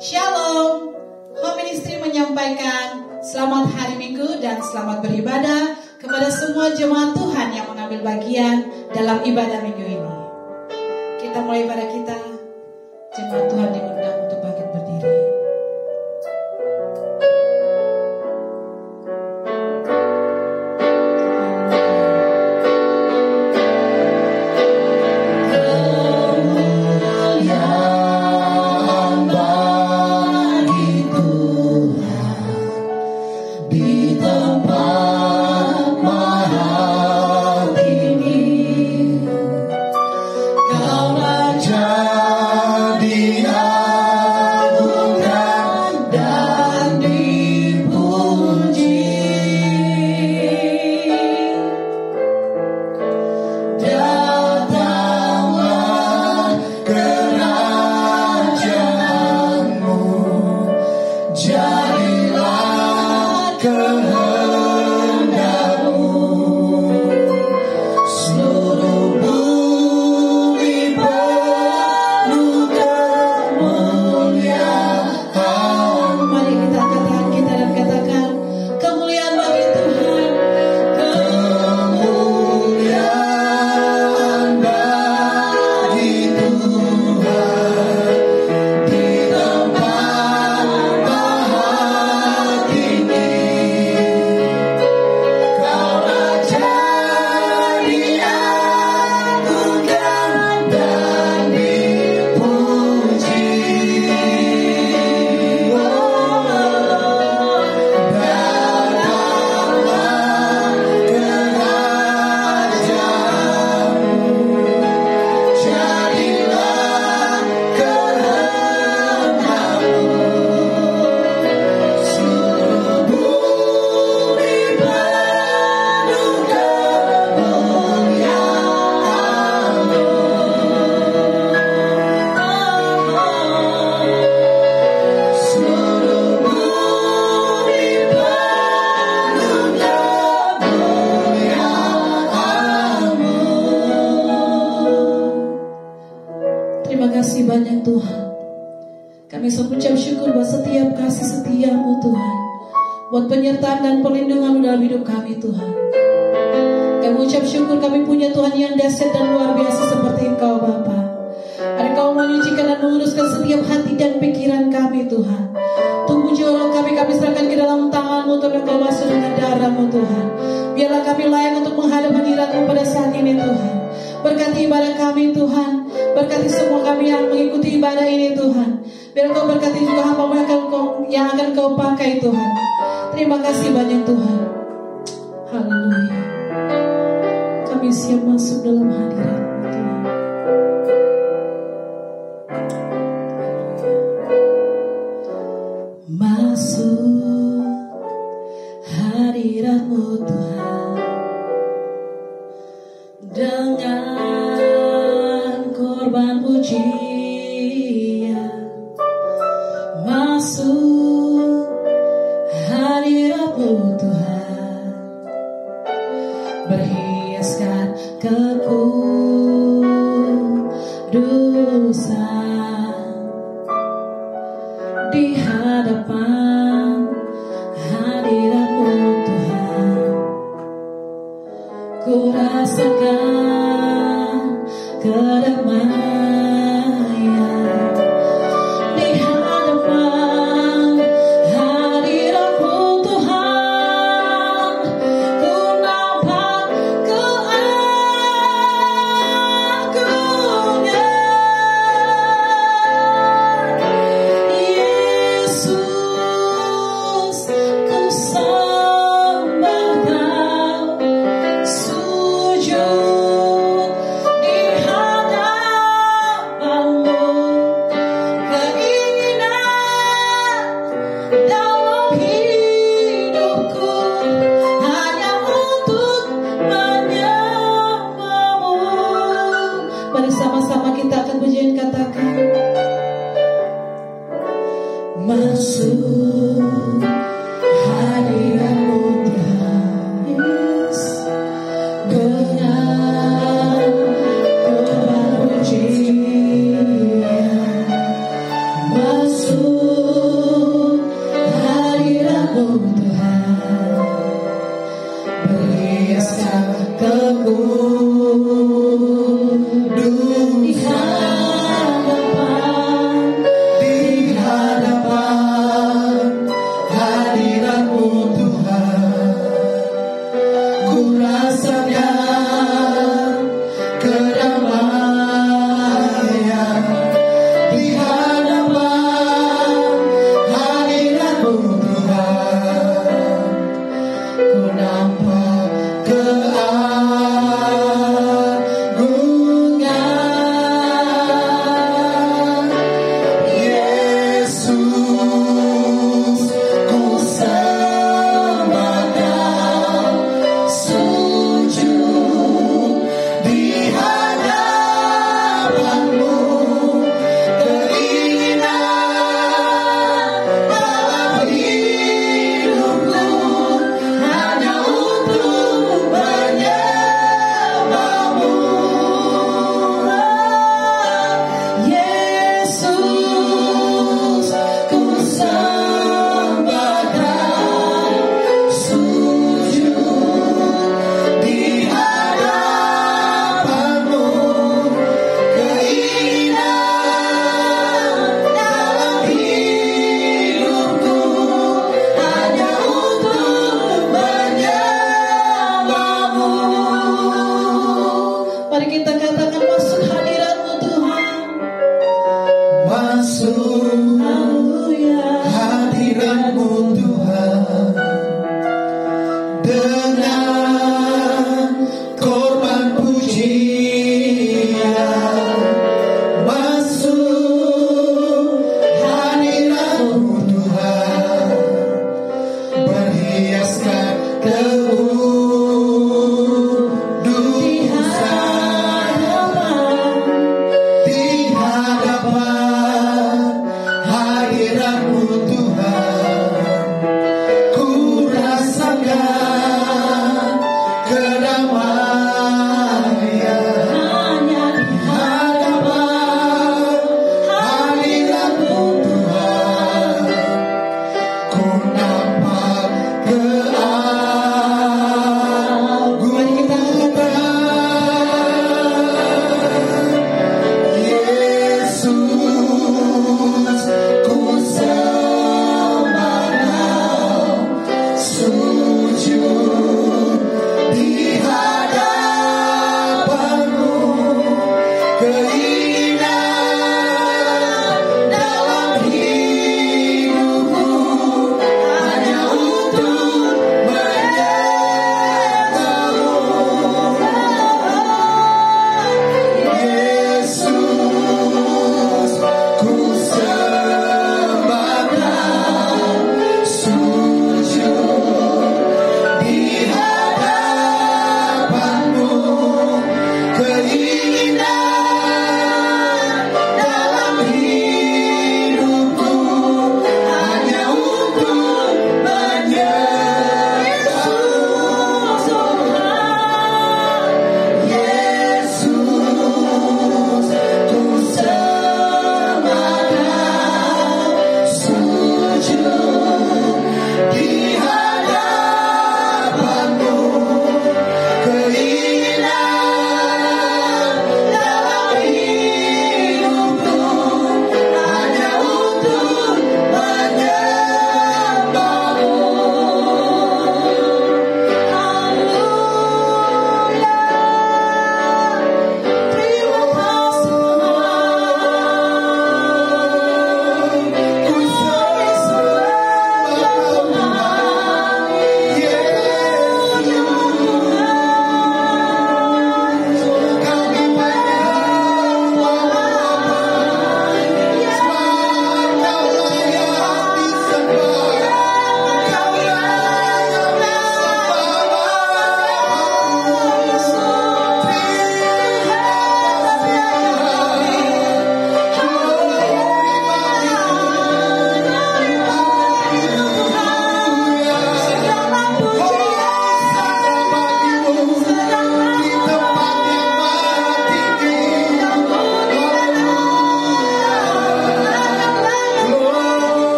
Shalom, Home Ministry menyampaikan selamat hari Minggu dan selamat beribadah kepada semua jemaat Tuhan yang mengambil bagian dalam ibadah Minggu ini. Kita mulai pada kita, jemaat Tuhan diundang untuk bangkit berdiri. Buat penyertaan dan perlindungan dalam hidup kami Tuhan. Kami ucap syukur kami punya Tuhan yang dahsyat dan luar biasa seperti Engkau Bapa. Engkau menyucikan dan menguruskan setiap hati dan pikiran kami Tuhan. Tunggu jolo kami serahkan ke dalam tangan-Mu untuk Engkau basuh dengan darah-Mu Tuhan. Biarlah kami layak untuk menghadap hadirat-Mu pada saat ini Tuhan. Berkati ibadah kami Tuhan. Berkati semua kami yang mengikuti ibadah ini Tuhan. Biar Engkau berkati juga hamba-Mu yang akan Engkau pakai Tuhan. Terima kasih banyak Tuhan. Haleluya. Kami siap masuk dalam hadirat-Mu Tuhan. Masuk hadirat-Mu Tuhan dengan korban pujian. Masuk hadirat-Mu Tuhan, berhiaskan kekudusan di hadapan hadirat-Mu Tuhan. Ku rasakan kedamaian di hadapan hadirat-Mu Tuhan. Ku nampak keagungan Yesus. Ku sembah Kau, sujud di hadapan-Mu. Keinginan dalam hidupku hanya untuk menyembah-Mu. Mari sama-sama kita akan pujian katakan, masuk hadirat-Mu Tuhan, yes, dengan korban pujian. Masuk hadirat-Mu Tuhan, berhiaskan kekudusan di hadapan hadirat-Mu Tuhan. Ku rasakan kedamaian di hadapan hadirat-Mu Tuhan. Ku nampak keagungan Yesus. Ku sembah dan sujud di hadapan-Mu. Keinginan dalam hidupku hanya untuk menyembah-Mu. Yesus, ku sembah dan sujud di hadapan-Mu. Keinginan dalam hidupku hanya untuk menyembah-Mu. Mari kita katakan, masuk hadirat-Mu Tuhan. Masuk hadirat-Mu Tuhan, dengan korban pujian. Masuk hadirat-Mu Tuhan, berhiaskan kekudusan di hadapan hadirat-Mu Tuhan. Ku rasakan kedamaian hanya di hadapan hadirat-Mu Tuhan. Ku nampak keagungan. Mari kita katakan, Yesus, ku sembah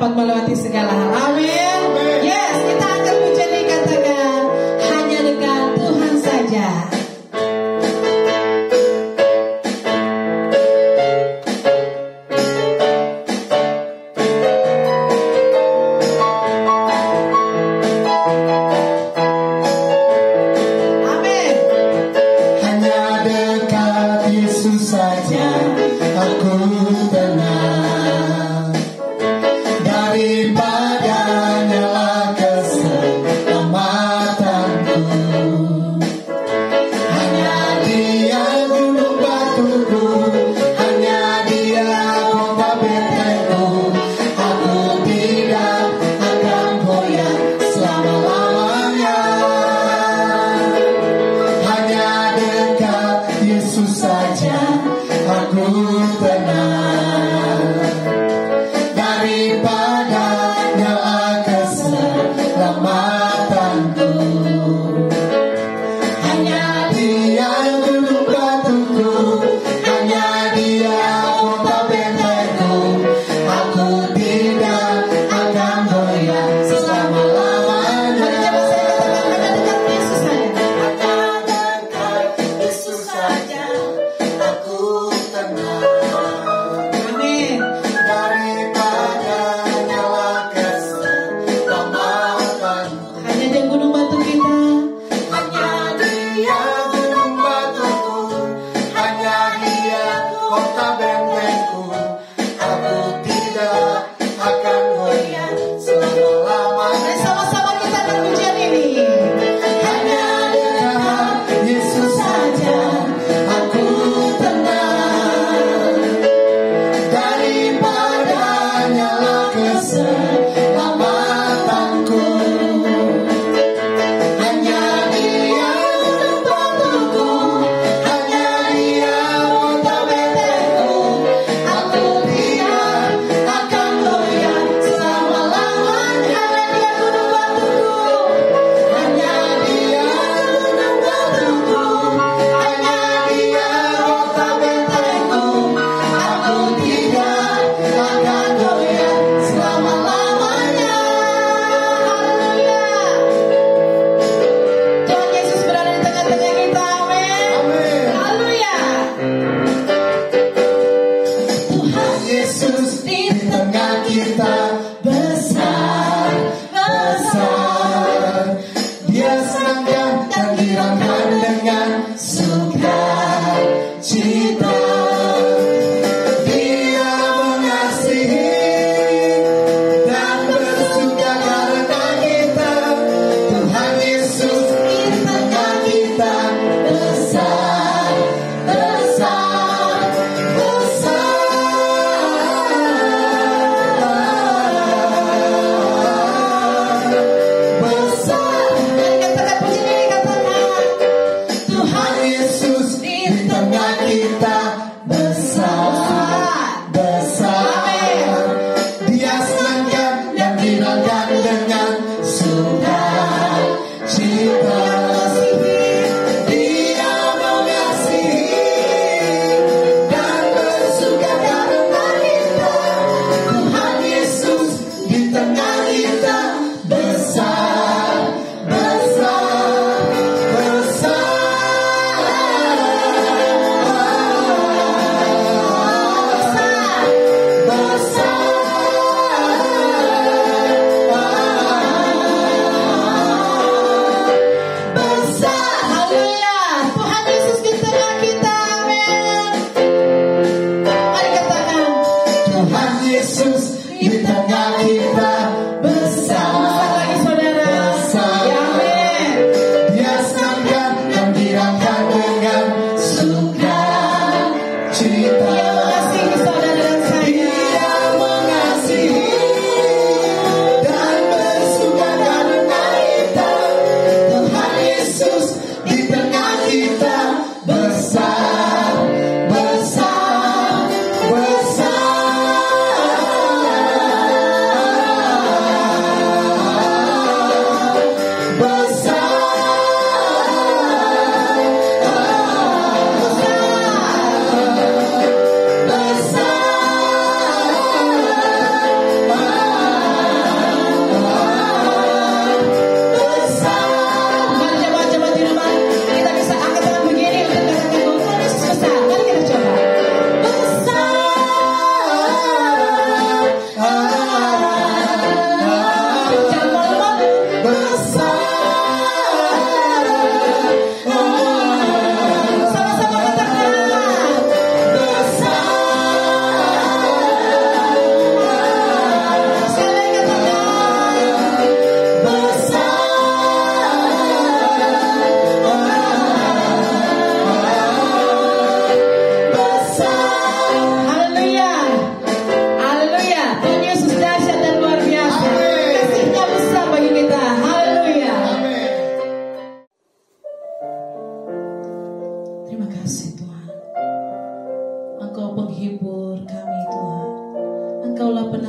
dapat melewati segala hal. Amin. Yes, kita akan menjadi katakan hanya dengan Tuhan saja.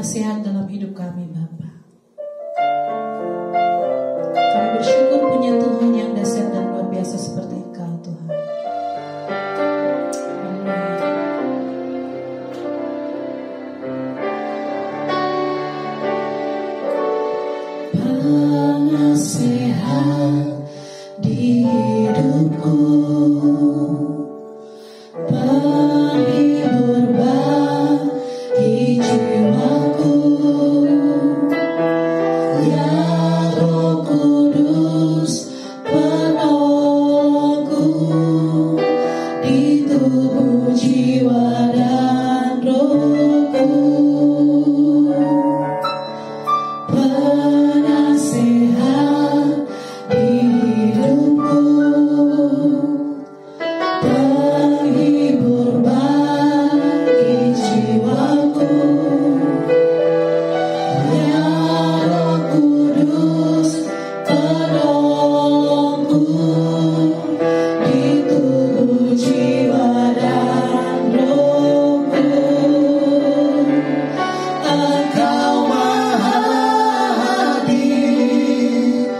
nasihat dalam hidup kami Bapa. Kami bersyukur punya Tuhan yang dahsyat dan luar biasa seperti Engkau Tuhan. Penasehat di hidupku, penghibur bagi jiwaku, ya Roh Kudus penolongku di tubuh jiwa dan rohku. Penasehat di hidupku, penghibur bagi jiwaku, ya Roh Kudus penolongku di tubuh jiwa dan rohku. Engkau Maha Hadir,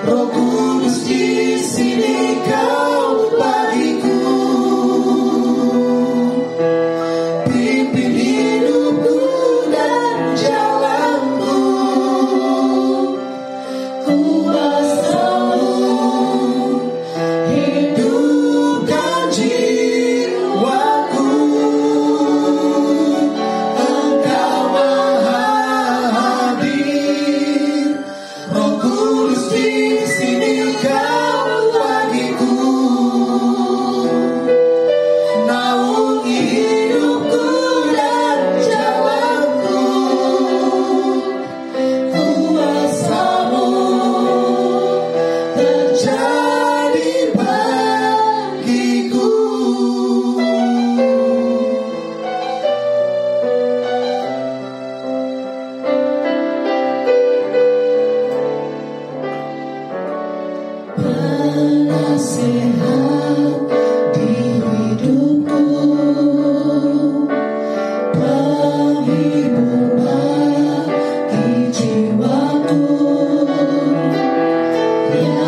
Roh Kudus di sini Kau bagiku. Pimpin hidupku dan jalanku, kuasa-Mu hidupkan jiwaku. Engkau Maha Hadir, Roh Kudus di sini Kau bagiku. Naungi hidupku dan jalanku, kuasa-Mu terjadi bagiku. Penasehat di hidupku, penghibur bagi jiwaku, ya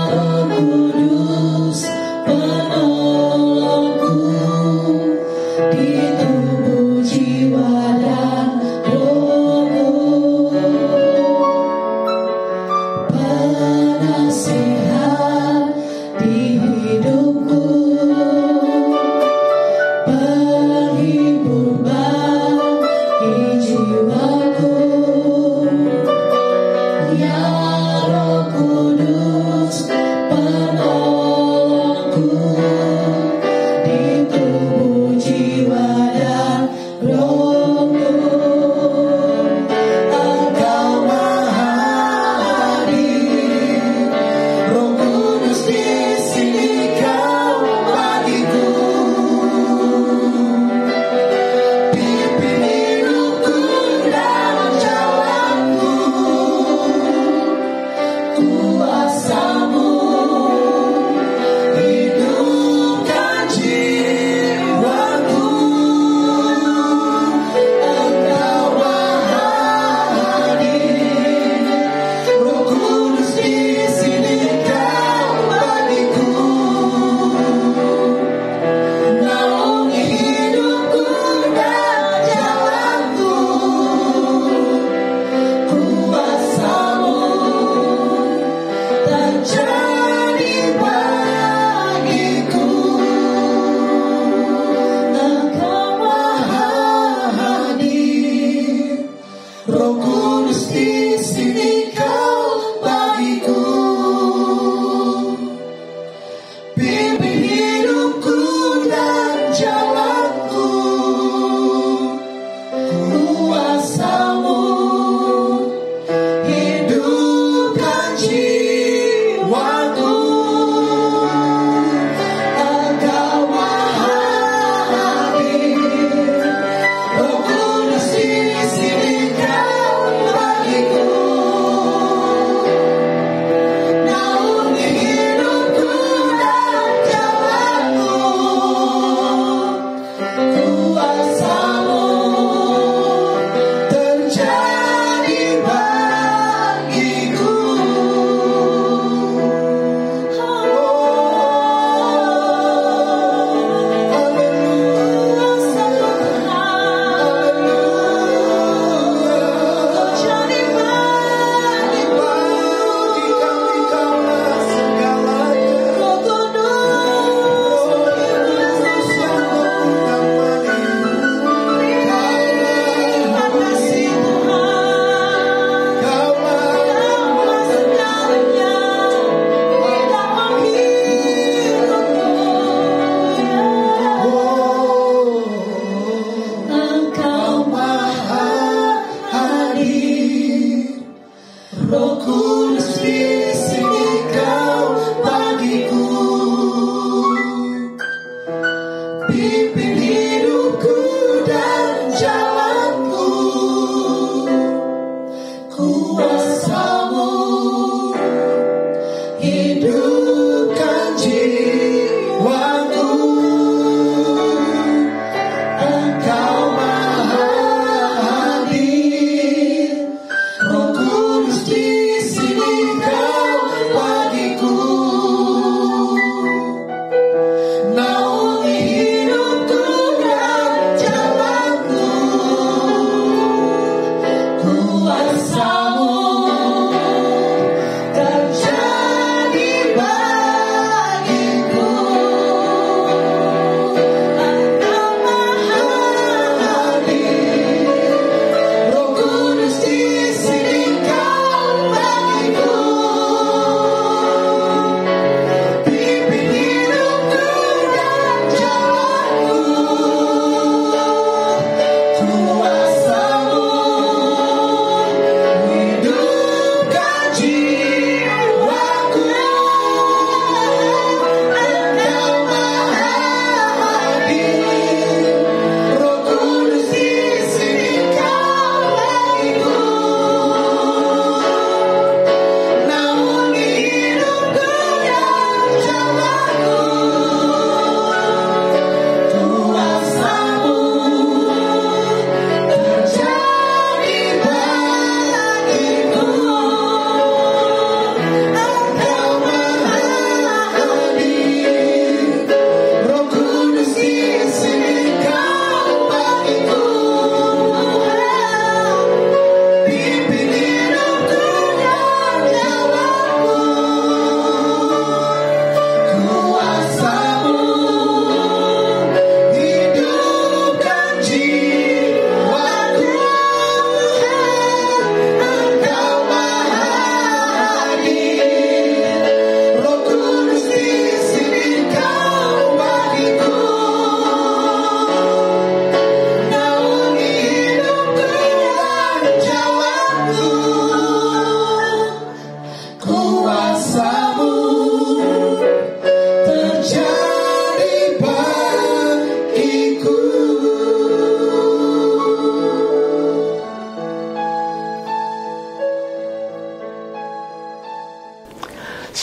Roh Kudus penolongku di tubuh jiwa dan rohku. Penasehat di hidupku, penghibur bagi jiwaku, ya Roh Kudus penolongku di tubuh jiwa dan rohku. Engkau Maha Hadir, Roh Kudus di sini Kau bagiku. Pimpin hidupku dan jalanku, kuasa-Mu hidupkan jiwaku. Engkau Maha Hadir, Roh Kudus di sini Kau bagiku. Naungi hidupku dan jalanku, kuasa-Mu terjadi bagiku. Engkau Maha Hadir, Roh Kudus di sini Kau bagiku. Pimpin hidupku dan jalanku, kuasa-Mu hidupkan jiwaku. Engkau Maha Hadir, Roh Kudus di sini Kau bagiku.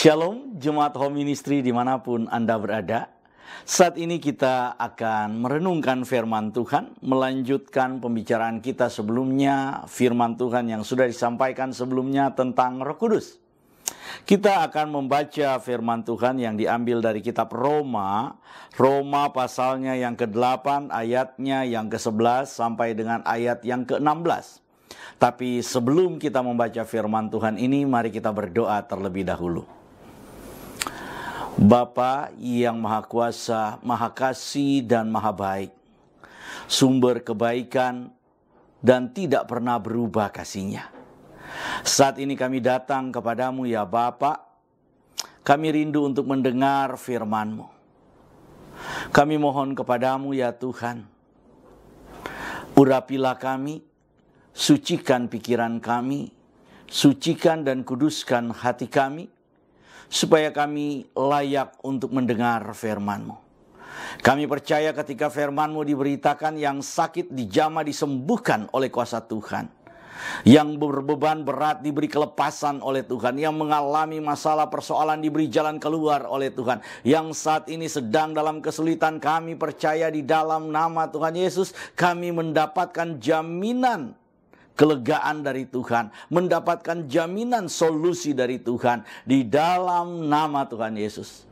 Shalom, Jemaat Home Ministry dimanapun Anda berada. Saat ini kita akan merenungkan firman Tuhan, melanjutkan pembicaraan kita sebelumnya, firman Tuhan yang sudah disampaikan sebelumnya tentang Roh Kudus. Kita akan membaca firman Tuhan yang diambil dari kitab Roma pasalnya yang ke-8, ayatnya yang ke-11 sampai dengan ayat yang ke-16. Tapi sebelum kita membaca firman Tuhan ini, mari kita berdoa terlebih dahulu. Bapa yang Maha Kuasa, Maha Kasih dan Maha Baik, sumber kebaikan dan tidak pernah berubah kasih-Nya. Saat ini kami datang kepadamu ya Bapa, kami rindu untuk mendengar firman-Mu. Kami mohon kepadamu ya Tuhan, urapilah kami, sucikan pikiran kami, sucikan dan kuduskan hati kami, supaya kami layak untuk mendengar firman-Mu. Kami percaya ketika firman-Mu diberitakan, yang sakit dijamah disembuhkan oleh kuasa Tuhan. Yang berbeban berat diberi kelepasan oleh Tuhan. Yang mengalami masalah persoalan diberi jalan keluar oleh Tuhan. Yang saat ini sedang dalam kesulitan, kami percaya di dalam nama Tuhan Yesus kami mendapatkan jaminan kelegaan dari Tuhan, mendapatkan jaminan solusi dari Tuhan di dalam nama Tuhan Yesus.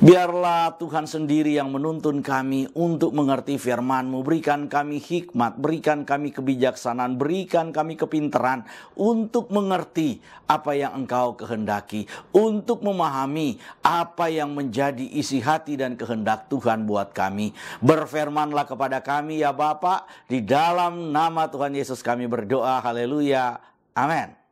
Biarlah Tuhan sendiri yang menuntun kami untuk mengerti firman-Mu. Berikan kami hikmat, berikan kami kebijaksanaan, berikan kami kepintaran untuk mengerti apa yang Engkau kehendaki, untuk memahami apa yang menjadi isi hati dan kehendak Tuhan buat kami. Berfirmanlah kepada kami ya Bapa, di dalam nama Tuhan Yesus kami berdoa, haleluya, amin.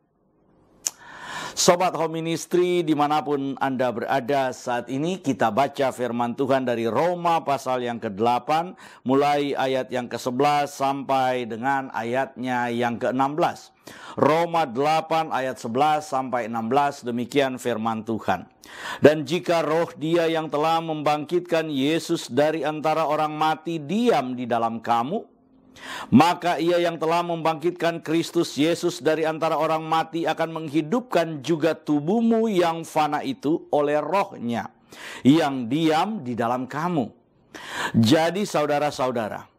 Sobat Home Ministry dimanapun Anda berada, saat ini kita baca firman Tuhan dari Roma pasal yang ke-8, mulai ayat yang ke-11 sampai dengan ayatnya yang ke-16. Roma 8 ayat 11 sampai 16, demikian firman Tuhan. Dan jika roh Dia yang telah membangkitkan Yesus dari antara orang mati diam di dalam kamu, maka Ia yang telah membangkitkan Kristus Yesus dari antara orang mati akan menghidupkan juga tubuhmu yang fana itu oleh Roh-Nya yang diam di dalam kamu. Jadi saudara-saudara,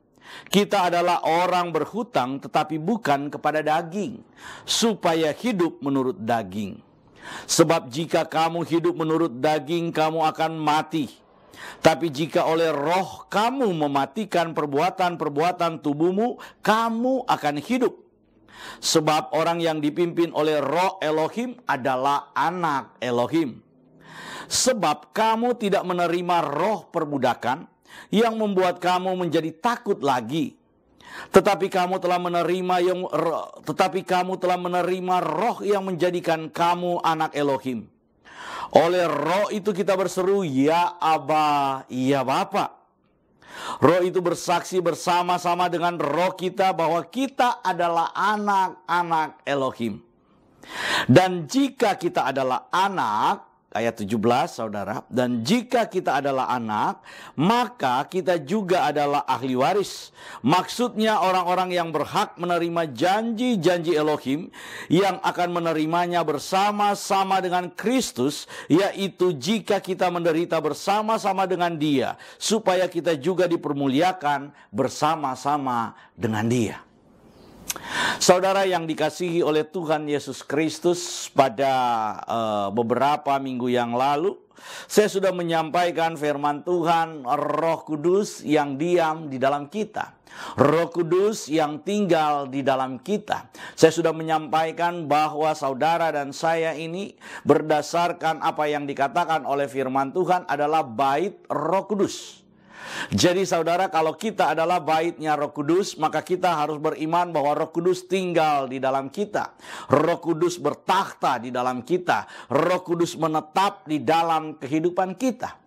kita adalah orang berhutang tetapi bukan kepada daging, supaya hidup menurut daging. Sebab jika kamu hidup menurut daging, kamu akan mati. Tapi jika oleh roh kamu mematikan perbuatan-perbuatan tubuhmu, kamu akan hidup. Sebab orang yang dipimpin oleh Roh Elohim adalah anak Elohim. Sebab kamu tidak menerima roh perbudakan yang membuat kamu menjadi takut lagi, tetapi kamu telah menerima roh yang menjadikan kamu anak Elohim. Oleh roh itu kita berseru, ya Aba, ya Bapa. Roh itu bersaksi bersama-sama dengan roh kita bahwa kita adalah anak-anak Elohim. Dan jika kita adalah anak, ayat 17 saudara, dan jika kita adalah anak, maka kita juga adalah ahli waris. Maksudnya orang-orang yang berhak menerima janji-janji Elohim yang akan menerimanya bersama-sama dengan Kristus, yaitu jika kita menderita bersama-sama dengan Dia, supaya kita juga dipermuliakan bersama-sama dengan Dia. Saudara yang dikasihi oleh Tuhan Yesus Kristus, pada beberapa minggu yang lalu saya sudah menyampaikan firman Tuhan, Roh Kudus yang diam di dalam kita, Roh Kudus yang tinggal di dalam kita. Saya sudah menyampaikan bahwa saudara dan saya ini berdasarkan apa yang dikatakan oleh firman Tuhan adalah bait Roh Kudus. Jadi saudara, kalau kita adalah baitnya Roh Kudus, maka kita harus beriman bahwa Roh Kudus tinggal di dalam kita. Roh Kudus bertakhta di dalam kita. Roh Kudus menetap di dalam kehidupan kita.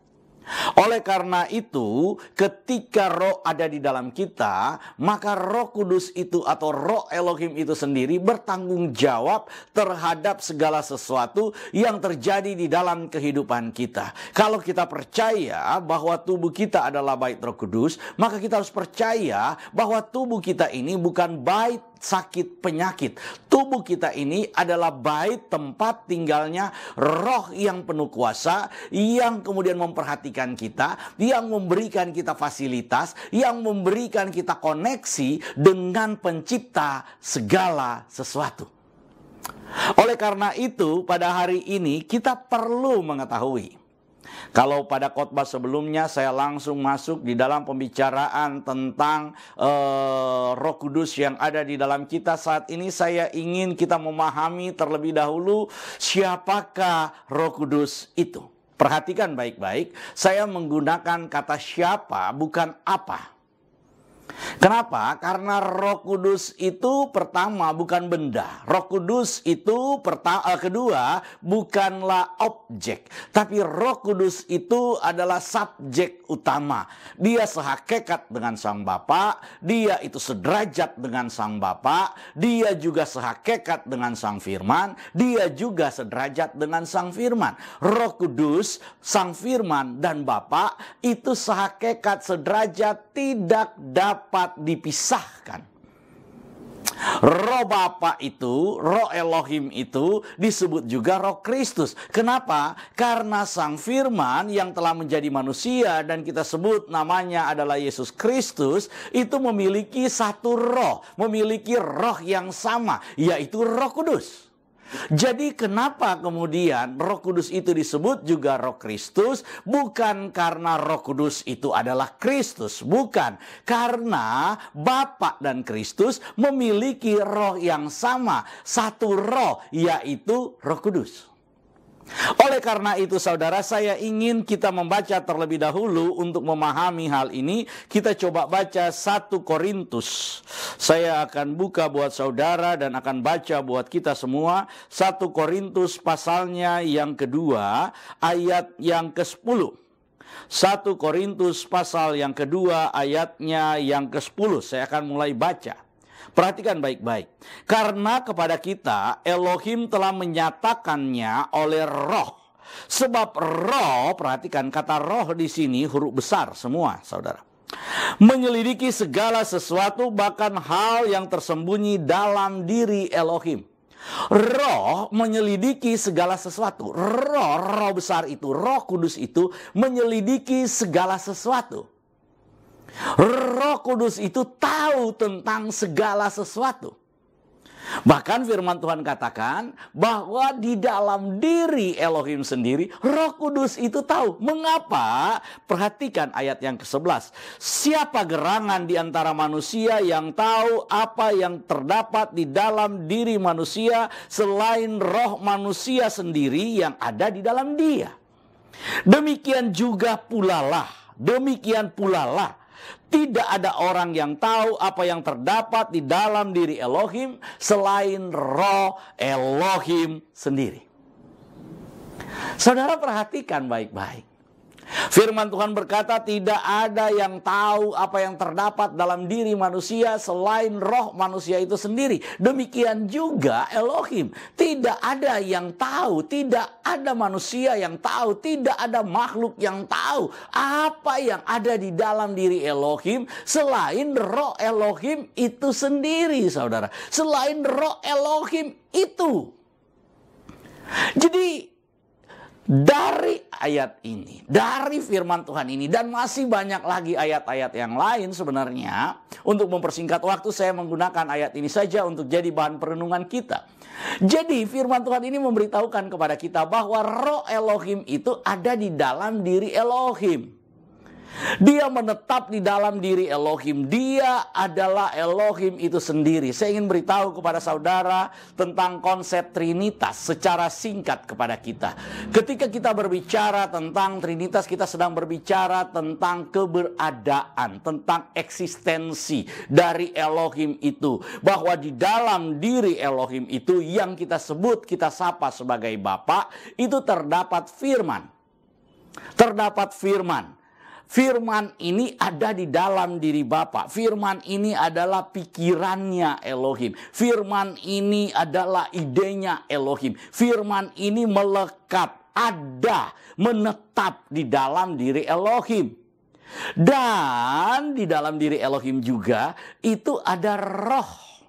Oleh karena itu, ketika roh ada di dalam kita, maka Roh Kudus itu atau Roh Elohim itu sendiri bertanggung jawab terhadap segala sesuatu yang terjadi di dalam kehidupan kita. Kalau kita percaya bahwa tubuh kita adalah bait Roh Kudus, maka kita harus percaya bahwa tubuh kita ini bukan bait sakit penyakit. Tubuh kita ini adalah bait tempat tinggalnya roh yang penuh kuasa, yang kemudian memperhatikan kita, yang memberikan kita fasilitas, yang memberikan kita koneksi dengan pencipta segala sesuatu. Oleh karena itu, pada hari ini kita perlu mengetahui, kalau pada khotbah sebelumnya saya langsung masuk di dalam pembicaraan tentang Roh Kudus yang ada di dalam kita, saat ini saya ingin kita memahami terlebih dahulu siapakah Roh Kudus itu. Perhatikan baik-baik, saya menggunakan kata siapa, bukan apa. Kenapa? Karena Roh Kudus itu pertama bukan benda. Roh Kudus itu kedua bukanlah objek. Tapi Roh Kudus itu adalah subjek utama. Dia sehakikat dengan Sang Bapa, dia itu sederajat dengan Sang Bapa, dia juga sehakikat dengan Sang Firman, dia juga sederajat dengan Sang Firman. Roh Kudus, Sang Firman dan Bapa itu sehakikat sederajat, tidak dapat dipisahkan. Roh Bapa itu, Roh Elohim itu disebut juga Roh Kristus. Kenapa? Karena Sang Firman yang telah menjadi manusia dan kita sebut namanya adalah Yesus Kristus, itu memiliki satu roh, memiliki roh yang sama, yaitu Roh Kudus. Jadi kenapa kemudian Roh Kudus itu disebut juga Roh Kristus? Bukan karena Roh Kudus itu adalah Kristus, bukan. Karena Bapa dan Kristus memiliki roh yang sama, satu roh, yaitu Roh Kudus. Oleh karena itu saudara, saya ingin kita membaca terlebih dahulu untuk memahami hal ini. Kita coba baca 1 Korintus. Saya akan buka buat saudara dan akan baca buat kita semua. 1 Korintus pasalnya yang kedua, ayat yang ke-10. 1 Korintus pasal yang kedua, ayatnya yang ke-10. Saya akan mulai baca. Perhatikan baik-baik. Karena kepada kita Elohim telah menyatakannya oleh roh. Sebab roh, perhatikan kata roh di sini huruf besar semua, saudara. Menyelidiki segala sesuatu, bahkan hal yang tersembunyi dalam diri Elohim. Roh menyelidiki segala sesuatu. Roh besar itu, Roh Kudus itu menyelidiki segala sesuatu. Roh Kudus itu tahu tentang segala sesuatu. Bahkan firman Tuhan katakan bahwa di dalam diri Elohim sendiri, Roh Kudus itu tahu. Mengapa? Perhatikan ayat yang ke-11. Siapa gerangan di antara manusia yang tahu apa yang terdapat di dalam diri manusia selain roh manusia sendiri yang ada di dalam dia? Demikian pula lah. Tidak ada orang yang tahu apa yang terdapat di dalam diri Elohim selain roh Elohim sendiri. Saudara perhatikan baik-baik. Firman Tuhan berkata tidak ada yang tahu apa yang terdapat dalam diri manusia selain roh manusia itu sendiri. Demikian juga Elohim. Tidak ada yang tahu, tidak ada manusia yang tahu, tidak ada makhluk yang tahu apa yang ada di dalam diri Elohim selain roh Elohim itu sendiri, saudara. Selain roh Elohim itu. Jadi dari ayat ini, dari firman Tuhan ini, dan masih banyak lagi ayat-ayat yang lain sebenarnya. Untuk mempersingkat waktu, saya menggunakan ayat ini saja untuk jadi bahan perenungan kita. Jadi firman Tuhan ini memberitahukan kepada kita bahwa roh Elohim itu ada di dalam diri Elohim. Dia menetap di dalam diri Elohim. Dia adalah Elohim itu sendiri. Saya ingin beritahu kepada saudara tentang konsep Trinitas secara singkat kepada kita. Ketika kita berbicara tentang Trinitas, kita sedang berbicara tentang keberadaan, tentang eksistensi dari Elohim itu. Bahwa di dalam diri Elohim itu yang kita sebut, kita sapa sebagai Bapa, itu terdapat firman. Terdapat firman. Firman ini ada di dalam diri Bapa. Firman ini adalah pikirannya Elohim. Firman ini adalah idenya Elohim. Firman ini melekat, ada, menetap di dalam diri Elohim. Dan di dalam diri Elohim juga itu ada roh.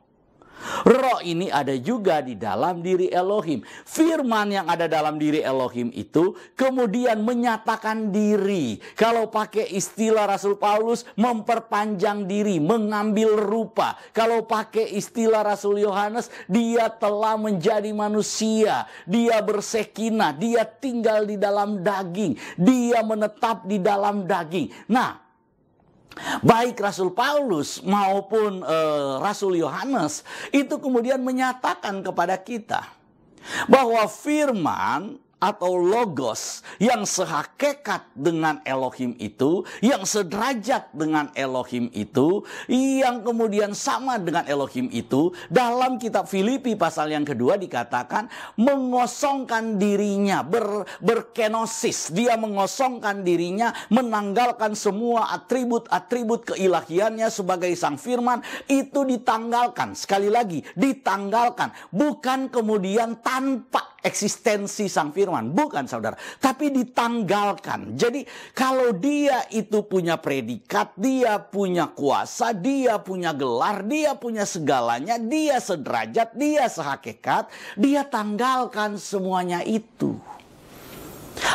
Roh ini ada juga di dalam diri Elohim. Firman yang ada dalam diri Elohim itu kemudian menyatakan diri. Kalau pakai istilah Rasul Paulus, memperpanjang diri, mengambil rupa. Kalau pakai istilah Rasul Yohanes, dia telah menjadi manusia. Dia bersekinah, dia tinggal di dalam daging. Dia menetap di dalam daging. Nah, baik Rasul Paulus maupun Rasul Yohanes itu kemudian menyatakan kepada kita bahwa firman atau logos yang sehakikat dengan Elohim itu, yang sederajat dengan Elohim itu, yang kemudian sama dengan Elohim itu, dalam kitab Filipi pasal yang kedua dikatakan mengosongkan dirinya, berkenosis. Dia mengosongkan dirinya, menanggalkan semua atribut-atribut keilahiannya sebagai sang firman, itu ditanggalkan. Sekali lagi, ditanggalkan. Bukan kemudian tanpa eksistensi sang firman, bukan saudara, tapi ditanggalkan. Jadi kalau dia itu punya predikat, dia punya kuasa, dia punya gelar, dia punya segalanya, dia sederajat, dia sehakikat, dia tanggalkan semuanya itu.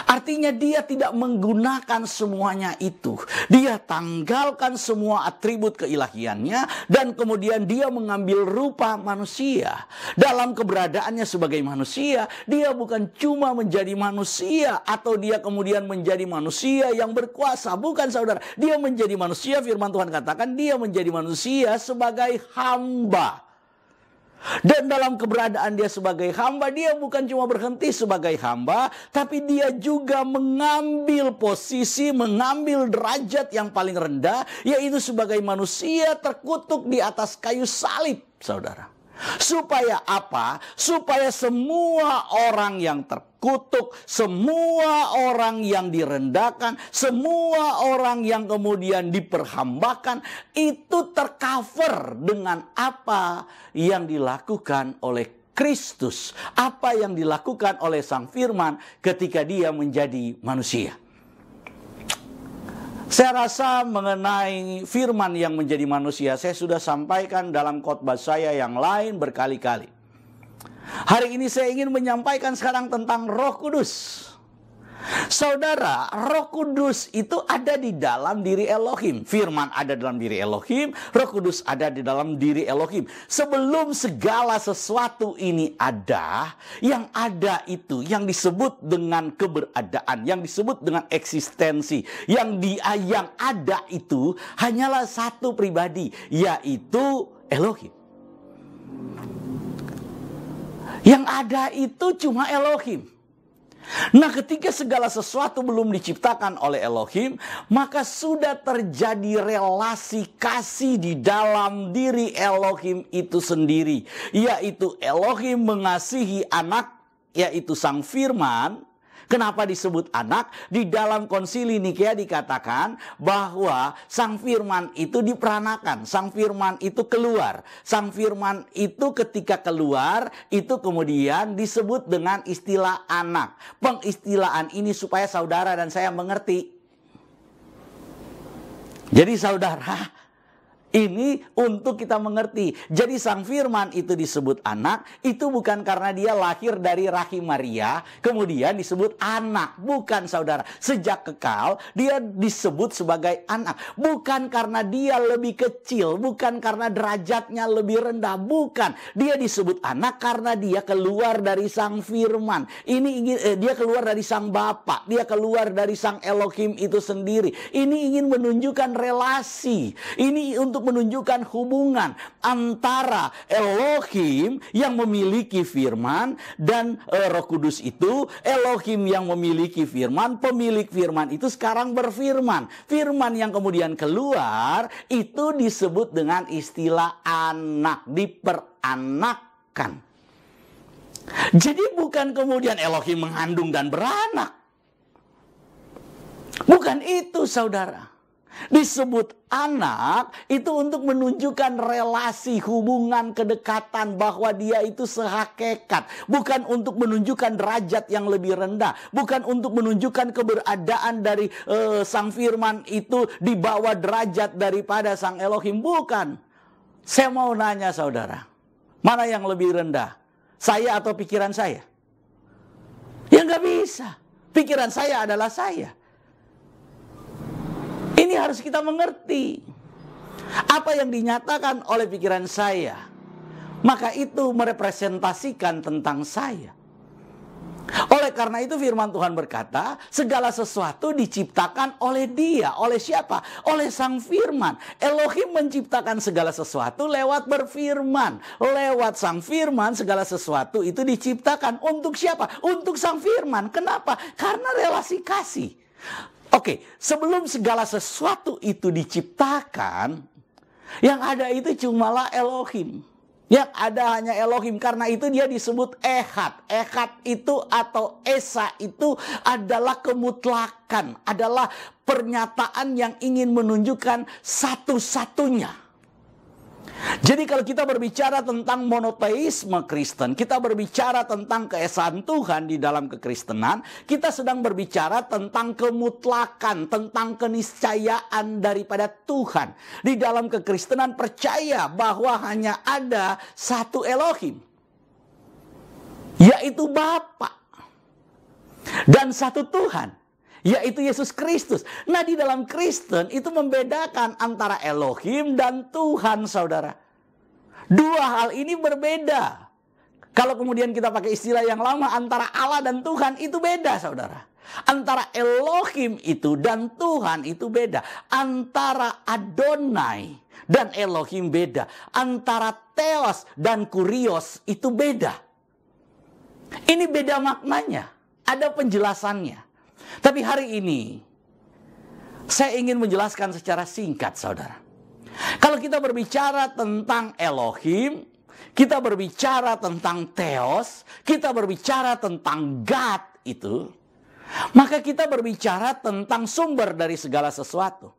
Artinya dia tidak menggunakan semuanya itu. Dia tanggalkan semua atribut keilahiannya dan kemudian dia mengambil rupa manusia. Dalam keberadaannya sebagai manusia, dia bukan cuma menjadi manusia atau dia kemudian menjadi manusia yang berkuasa. Bukan saudara, dia menjadi manusia, firman Tuhan katakan dia menjadi manusia sebagai hamba. Dan dalam keberadaan dia sebagai hamba, dia bukan cuma berhenti sebagai hamba, tapi dia juga mengambil posisi, mengambil derajat yang paling rendah, yaitu sebagai manusia terkutuk di atas kayu salib, saudara. Supaya apa? Supaya semua orang yang terkutuk, semua orang yang direndahkan, semua orang yang kemudian diperhambakan, itu tercover dengan apa yang dilakukan oleh Kristus, apa yang dilakukan oleh Sang Firman ketika dia menjadi manusia. Saya rasa mengenai firman yang menjadi manusia, saya sudah sampaikan dalam khotbah saya yang lain berkali-kali. Hari ini saya ingin menyampaikan sekarang tentang Roh Kudus. Saudara, Roh Kudus itu ada di dalam diri Elohim. Firman ada dalam diri Elohim, Roh Kudus ada di dalam diri Elohim. Sebelum segala sesuatu ini ada, yang ada itu yang disebut dengan keberadaan, yang disebut dengan eksistensi, yang ada itu hanyalah satu pribadi, yaitu Elohim. Yang ada itu cuma Elohim. Nah, ketika segala sesuatu belum diciptakan oleh Elohim, maka sudah terjadi relasi kasih di dalam diri Elohim itu sendiri, yaitu Elohim mengasihi anak, yaitu Sang Firman. Kenapa disebut anak? Di dalam Konsili Nikea dikatakan bahwa Sang Firman itu diperanakan, Sang Firman itu keluar. Sang Firman itu ketika keluar, itu kemudian disebut dengan istilah anak. Pengistilahan ini supaya saudara dan saya mengerti. Jadi saudara, ini untuk kita mengerti. Jadi Sang Firman itu disebut anak, itu bukan karena dia lahir dari rahim Maria, kemudian disebut anak. Bukan, saudara. Sejak kekal, dia disebut sebagai anak. Bukan karena dia lebih kecil, bukan karena derajatnya lebih rendah, bukan. Dia disebut anak karena dia keluar dari Sang Firman. Dia keluar dari Sang Bapa, dia keluar dari Sang Elohim itu sendiri. Ini ingin menunjukkan relasi. Ini untuk menunjukkan hubungan antara Elohim yang memiliki firman dan Roh Kudus itu. Elohim yang memiliki firman, pemilik firman itu sekarang berfirman. Firman yang kemudian keluar itu disebut dengan istilah anak, diperanakkan. Jadi bukan kemudian Elohim mengandung dan beranak. Bukan itu, saudara. Disebut anak itu untuk menunjukkan relasi, hubungan, kedekatan, bahwa dia itu sehakikat. Bukan untuk menunjukkan derajat yang lebih rendah. Bukan untuk menunjukkan keberadaan dari Sang Firman itu di bawah derajat daripada Sang Elohim. Bukan. Saya mau nanya saudara, mana yang lebih rendah? Saya atau pikiran saya? Ya nggak bisa. Pikiran saya adalah saya. Ini harus kita mengerti. Apa yang dinyatakan oleh pikiran saya, maka itu merepresentasikan tentang saya. Oleh karena itu firman Tuhan berkata, segala sesuatu diciptakan oleh Dia. Oleh siapa? Oleh Sang Firman. Elohim menciptakan segala sesuatu lewat berfirman. Lewat Sang Firman segala sesuatu itu diciptakan. Untuk siapa? Untuk Sang Firman. Kenapa? Karena relasi kasih. Oke, sebelum segala sesuatu itu diciptakan, yang ada itu cumalah Elohim. Yang ada hanya Elohim. Karena itu dia disebut Ehad. Ehad itu atau Esa itu adalah kemutlakan. Adalah pernyataan yang ingin menunjukkan satu-satunya. Jadi kalau kita berbicara tentang monoteisme Kristen, kita berbicara tentang keesaan Tuhan di dalam kekristenan, kita sedang berbicara tentang kemutlakan, tentang keniscayaan daripada Tuhan. Di dalam kekristenan percaya bahwa hanya ada satu Elohim, yaitu Bapa, dan satu Tuhan, yaitu Yesus Kristus. Nah, di dalam Kristen itu membedakan antara Elohim dan Tuhan, saudara. Dua hal ini berbeda. Kalau kemudian kita pakai istilah yang lama, antara Allah dan Tuhan itu beda, saudara. Antara Elohim itu dan Tuhan itu beda. Antara Adonai dan Elohim beda. Antara Theos dan Kurios itu beda. Ini beda maknanya. Ada penjelasannya. Tapi hari ini saya ingin menjelaskan secara singkat, saudara. Kalau kita berbicara tentang Elohim, kita berbicara tentang Theos, kita berbicara tentang God itu, maka kita berbicara tentang sumber dari segala sesuatu.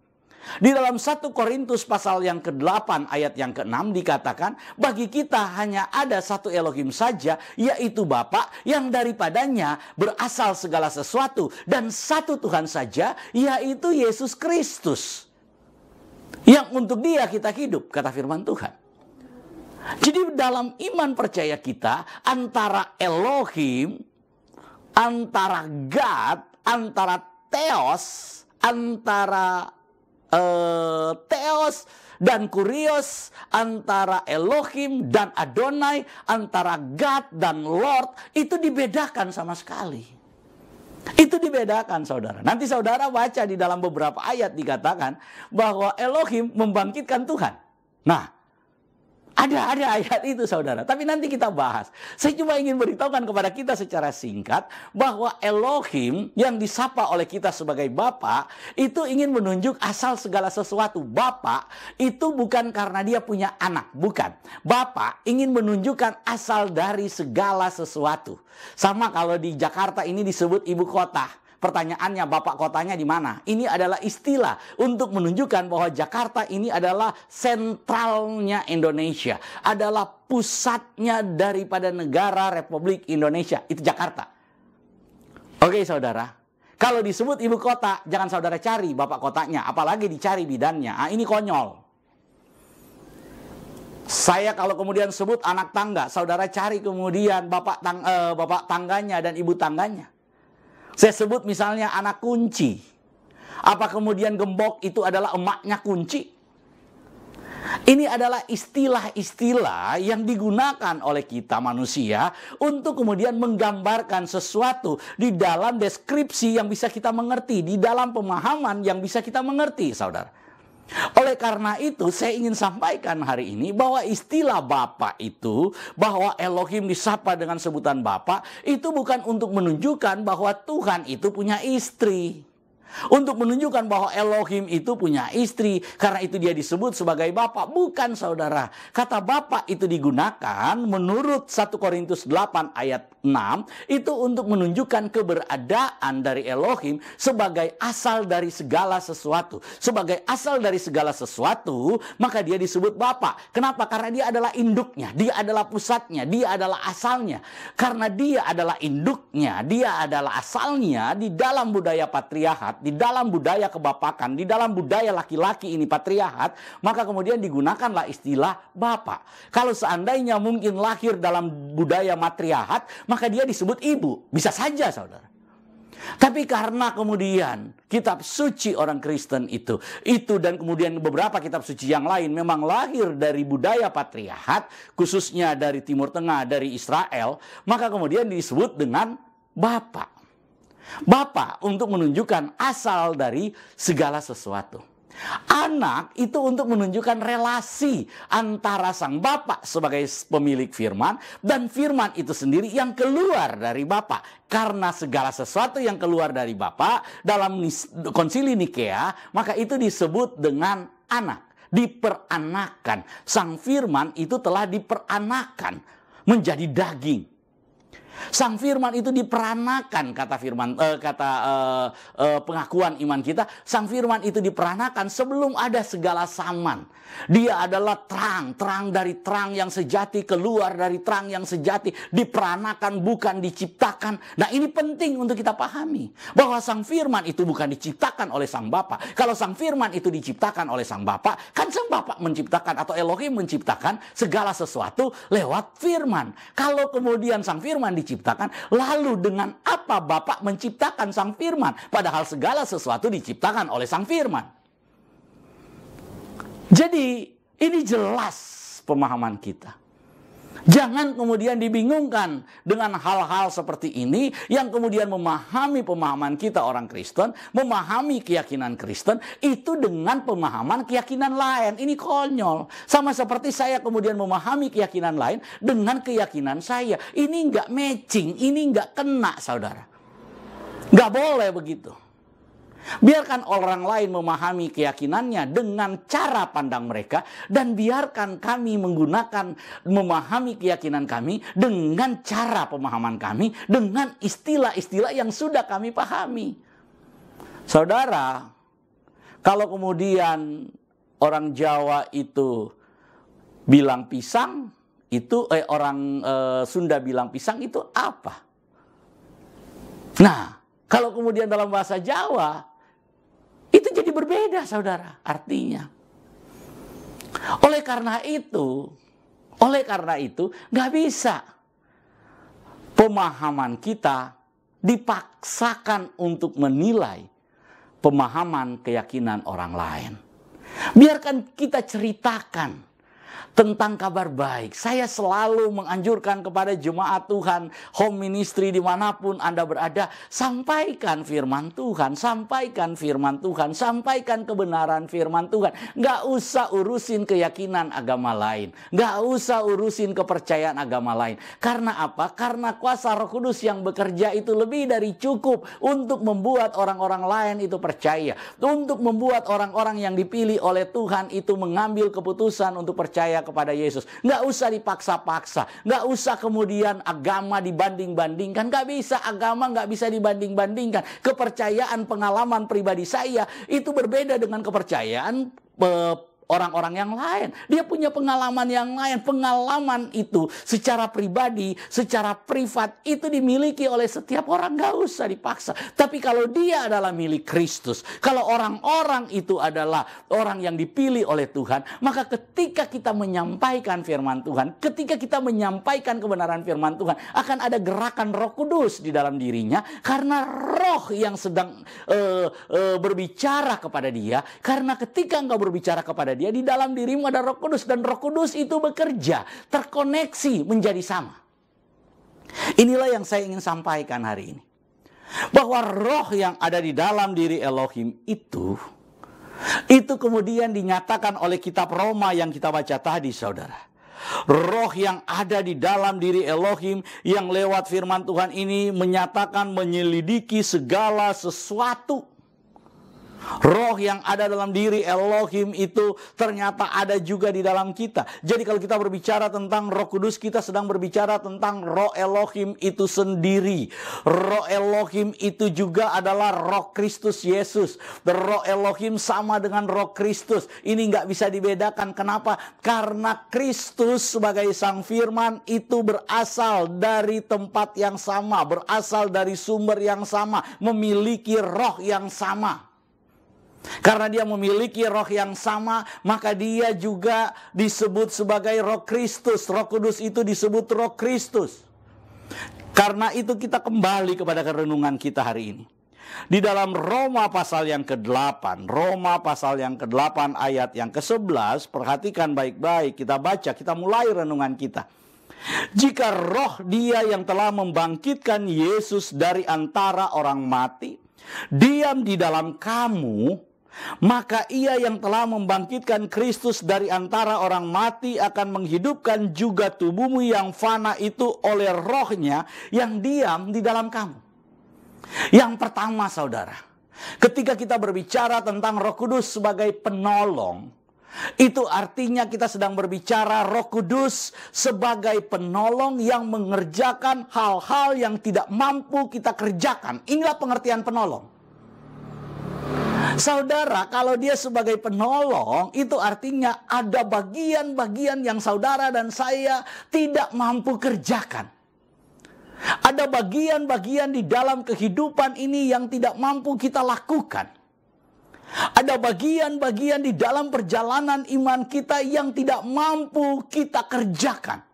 Di dalam 1 Korintus pasal yang ke-8 ayat yang ke-6 dikatakan, bagi kita hanya ada satu Elohim saja, yaitu Bapa, yang daripadanya berasal segala sesuatu, dan satu Tuhan saja, yaitu Yesus Kristus, yang untuk Dia kita hidup, kata firman Tuhan. Jadi dalam iman percaya kita, antara Elohim, antara God, antara Theos, Theos dan Kurios, antara Elohim dan Adonai, antara God dan Lord, itu dibedakan sama sekali. Itu dibedakan, saudara. Nanti saudara baca di dalam beberapa ayat dikatakan bahwa Elohim membangkitkan Tuhan. Nah, ada ayat itu, saudara. Tapi nanti kita bahas. Saya cuma ingin beritahukan kepada kita secara singkat bahwa Elohim yang disapa oleh kita sebagai Bapa itu ingin menunjuk asal segala sesuatu. Bapa itu bukan karena dia punya anak, bukan. Bapa ingin menunjukkan asal dari segala sesuatu. Sama kalau di Jakarta ini disebut ibu kota. Pertanyaannya, bapak kotanya di mana? Ini adalah istilah untuk menunjukkan bahwa Jakarta ini adalah sentralnya Indonesia. Adalah pusatnya daripada negara Republik Indonesia. Itu Jakarta. Oke, saudara. Kalau disebut ibu kota, jangan saudara cari bapak kotanya. Apalagi dicari bidannya. Ini konyol. Saya kalau kemudian sebut anak tangga, saudara cari kemudian bapak tangganya dan ibu tangganya. Saya sebut misalnya anak kunci. Apa kemudian gembok itu adalah emaknya kunci? Ini adalah istilah-istilah yang digunakan oleh kita manusia untuk kemudian menggambarkan sesuatu di dalam deskripsi yang bisa kita mengerti, di dalam pemahaman yang bisa kita mengerti, saudara. Oleh karena itu saya ingin sampaikan hari ini bahwa istilah Bapa itu, bahwa Elohim disapa dengan sebutan Bapa, itu bukan untuk menunjukkan bahwa Tuhan itu punya istri. Untuk menunjukkan bahwa Elohim itu punya istri, karena itu dia disebut sebagai Bapa. Bukan, saudara. Kata Bapa itu digunakan menurut 1 Korintus 8 ayat 6 itu untuk menunjukkan keberadaan dari Elohim sebagai asal dari segala sesuatu. Sebagai asal dari segala sesuatu, maka dia disebut Bapa. Kenapa? Karena dia adalah induknya, dia adalah pusatnya, dia adalah asalnya. Karena dia adalah induknya, dia adalah asalnya di dalam budaya patriarkat, di dalam budaya kebapakan, di dalam budaya laki-laki ini patriarkat, maka kemudian digunakanlah istilah Bapa. Kalau seandainya mungkin lahir dalam budaya matriarkat, maka dia disebut ibu. Bisa saja, saudara. Tapi karena kemudian kitab suci orang Kristen itu dan kemudian beberapa kitab suci yang lain memang lahir dari budaya patriarkat, khususnya dari Timur Tengah, dari Israel, maka kemudian disebut dengan Bapa. Bapa untuk menunjukkan asal dari segala sesuatu. Anak itu untuk menunjukkan relasi antara sang Bapa sebagai pemilik firman dan firman itu sendiri yang keluar dari Bapa. Karena segala sesuatu yang keluar dari Bapa dalam konsili Nikea, maka itu disebut dengan anak, diperanakan. Sang firman itu telah diperanakan menjadi daging. Sang firman itu diperanakan, kata pengakuan iman kita. Sang firman itu diperanakan sebelum ada segala zaman. Dia adalah terang dari terang yang sejati, keluar dari terang yang sejati, diperanakan bukan diciptakan. Nah, ini penting untuk kita pahami bahwa sang firman itu bukan diciptakan oleh sang Bapa. Kalau sang firman itu diciptakan oleh sang Bapa, kan sang Bapa menciptakan atau Elohim menciptakan segala sesuatu lewat firman. Kalau kemudian sang firman diciptakan, lalu dengan apa Bapa menciptakan sang firman? Padahal segala sesuatu diciptakan oleh sang firman. Jadi ini jelas pemahaman kita. Jangan kemudian dibingungkan dengan hal-hal seperti ini yang kemudian memahami pemahaman kita orang Kristen, memahami keyakinan Kristen itu dengan pemahaman keyakinan lain. Ini konyol. Sama seperti saya kemudian memahami keyakinan lain dengan keyakinan saya. Ini nggak matching, ini nggak kena, saudara. Nggak boleh begitu. Biarkan orang lain memahami keyakinannya dengan cara pandang mereka, dan biarkan kami memahami keyakinan kami dengan cara pemahaman kami, dengan istilah-istilah yang sudah kami pahami. Saudara, kalau kemudian orang Jawa itu bilang pisang, itu orang Sunda bilang pisang itu apa? Nah, kalau kemudian dalam bahasa Jawa itu jadi berbeda, saudara, artinya. Oleh karena itu nggak bisa pemahaman kita dipaksakan untuk menilai pemahaman keyakinan orang lain. Biarkan kita ceritakan tentang kabar baik. Saya selalu menganjurkan kepada jemaat Tuhan, home ministry dimanapun Anda berada, sampaikan firman Tuhan, sampaikan firman Tuhan, sampaikan kebenaran firman Tuhan. Nggak usah urusin keyakinan agama lain, nggak usah urusin kepercayaan agama lain. Karena apa? Karena kuasa Roh Kudus yang bekerja itu lebih dari cukup untuk membuat orang-orang lain itu percaya, untuk membuat orang-orang yang dipilih oleh Tuhan itu mengambil keputusan untuk percaya kepada Yesus. Nggak usah dipaksa-paksa, nggak usah kemudian agama dibanding-bandingkan. Nggak bisa, agama nggak bisa dibanding-bandingkan. Kepercayaan, pengalaman pribadi saya itu berbeda dengan kepercayaan orang-orang yang lain. Dia punya pengalaman yang lain. Pengalaman itu secara pribadi, secara privat itu dimiliki oleh setiap orang. Gak usah dipaksa. Tapi kalau dia adalah milik Kristus, kalau orang-orang itu adalah orang yang dipilih oleh Tuhan, maka ketika kita menyampaikan firman Tuhan, ketika kita menyampaikan kebenaran firman Tuhan, akan ada gerakan Roh Kudus di dalam dirinya, karena Roh yang sedang berbicara kepada dia. Karena ketika engkau berbicara kepada dia, di dalam dirimu ada Roh Kudus, dan Roh Kudus itu bekerja, terkoneksi menjadi sama. Inilah yang saya ingin sampaikan hari ini. Bahwa roh yang ada di dalam diri Elohim itu kemudian dinyatakan oleh kitab Roma yang kita baca tadi, saudara. Roh yang ada di dalam diri Elohim yang lewat firman Tuhan ini menyatakan, menyelidiki segala sesuatu. Roh yang ada dalam diri Elohim itu ternyata ada juga di dalam kita. Jadi kalau kita berbicara tentang Roh Kudus, kita sedang berbicara tentang Roh Elohim itu sendiri. Roh Elohim itu juga adalah Roh Kristus Yesus. Roh Elohim sama dengan Roh Kristus. Ini nggak bisa dibedakan. Kenapa? Karena Kristus sebagai Sang Firman itu berasal dari tempat yang sama, berasal dari sumber yang sama, memiliki roh yang sama. Karena dia memiliki roh yang sama, maka dia juga disebut sebagai Roh Kristus. Roh Kudus itu disebut Roh Kristus. Karena itu kita kembali kepada renungan kita hari ini. Di dalam Roma pasal yang ke-8, Roma pasal yang ke-8 ayat yang ke-11, perhatikan baik-baik, kita baca, kita mulai renungan kita. Jika roh dia yang telah membangkitkan Yesus dari antara orang mati diam di dalam kamu, maka ia yang telah membangkitkan Kristus dari antara orang mati akan menghidupkan juga tubuhmu yang fana itu oleh rohnya yang diam di dalam kamu. Yang pertama, saudara, ketika kita berbicara tentang Roh Kudus sebagai penolong, itu artinya kita sedang berbicara Roh Kudus sebagai penolong yang mengerjakan hal-hal yang tidak mampu kita kerjakan. Inilah pengertian penolong. Saudara, kalau dia sebagai penolong, itu artinya ada bagian-bagian yang saudara dan saya tidak mampu kerjakan. Ada bagian-bagian di dalam kehidupan ini yang tidak mampu kita lakukan. Ada bagian-bagian di dalam perjalanan iman kita yang tidak mampu kita kerjakan.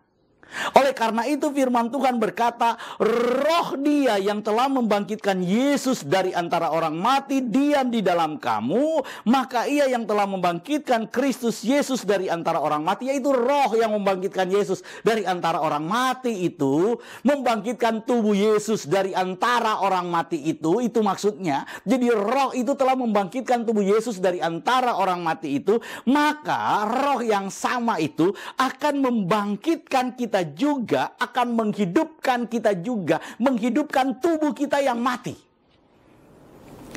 Oleh karena itu firman Tuhan berkata, roh dia yang telah membangkitkan Yesus dari antara orang mati diam di dalam kamu, maka ia yang telah membangkitkan Kristus Yesus dari antara orang mati, yaitu roh yang membangkitkan Yesus dari antara orang mati itu, membangkitkan tubuh Yesus dari antara orang mati itu maksudnya. Jadi roh itu telah membangkitkan tubuh Yesus dari antara orang mati itu, maka roh yang sama itu akan membangkitkan kita juga, akan menghidupkan kita juga, menghidupkan tubuh kita yang mati.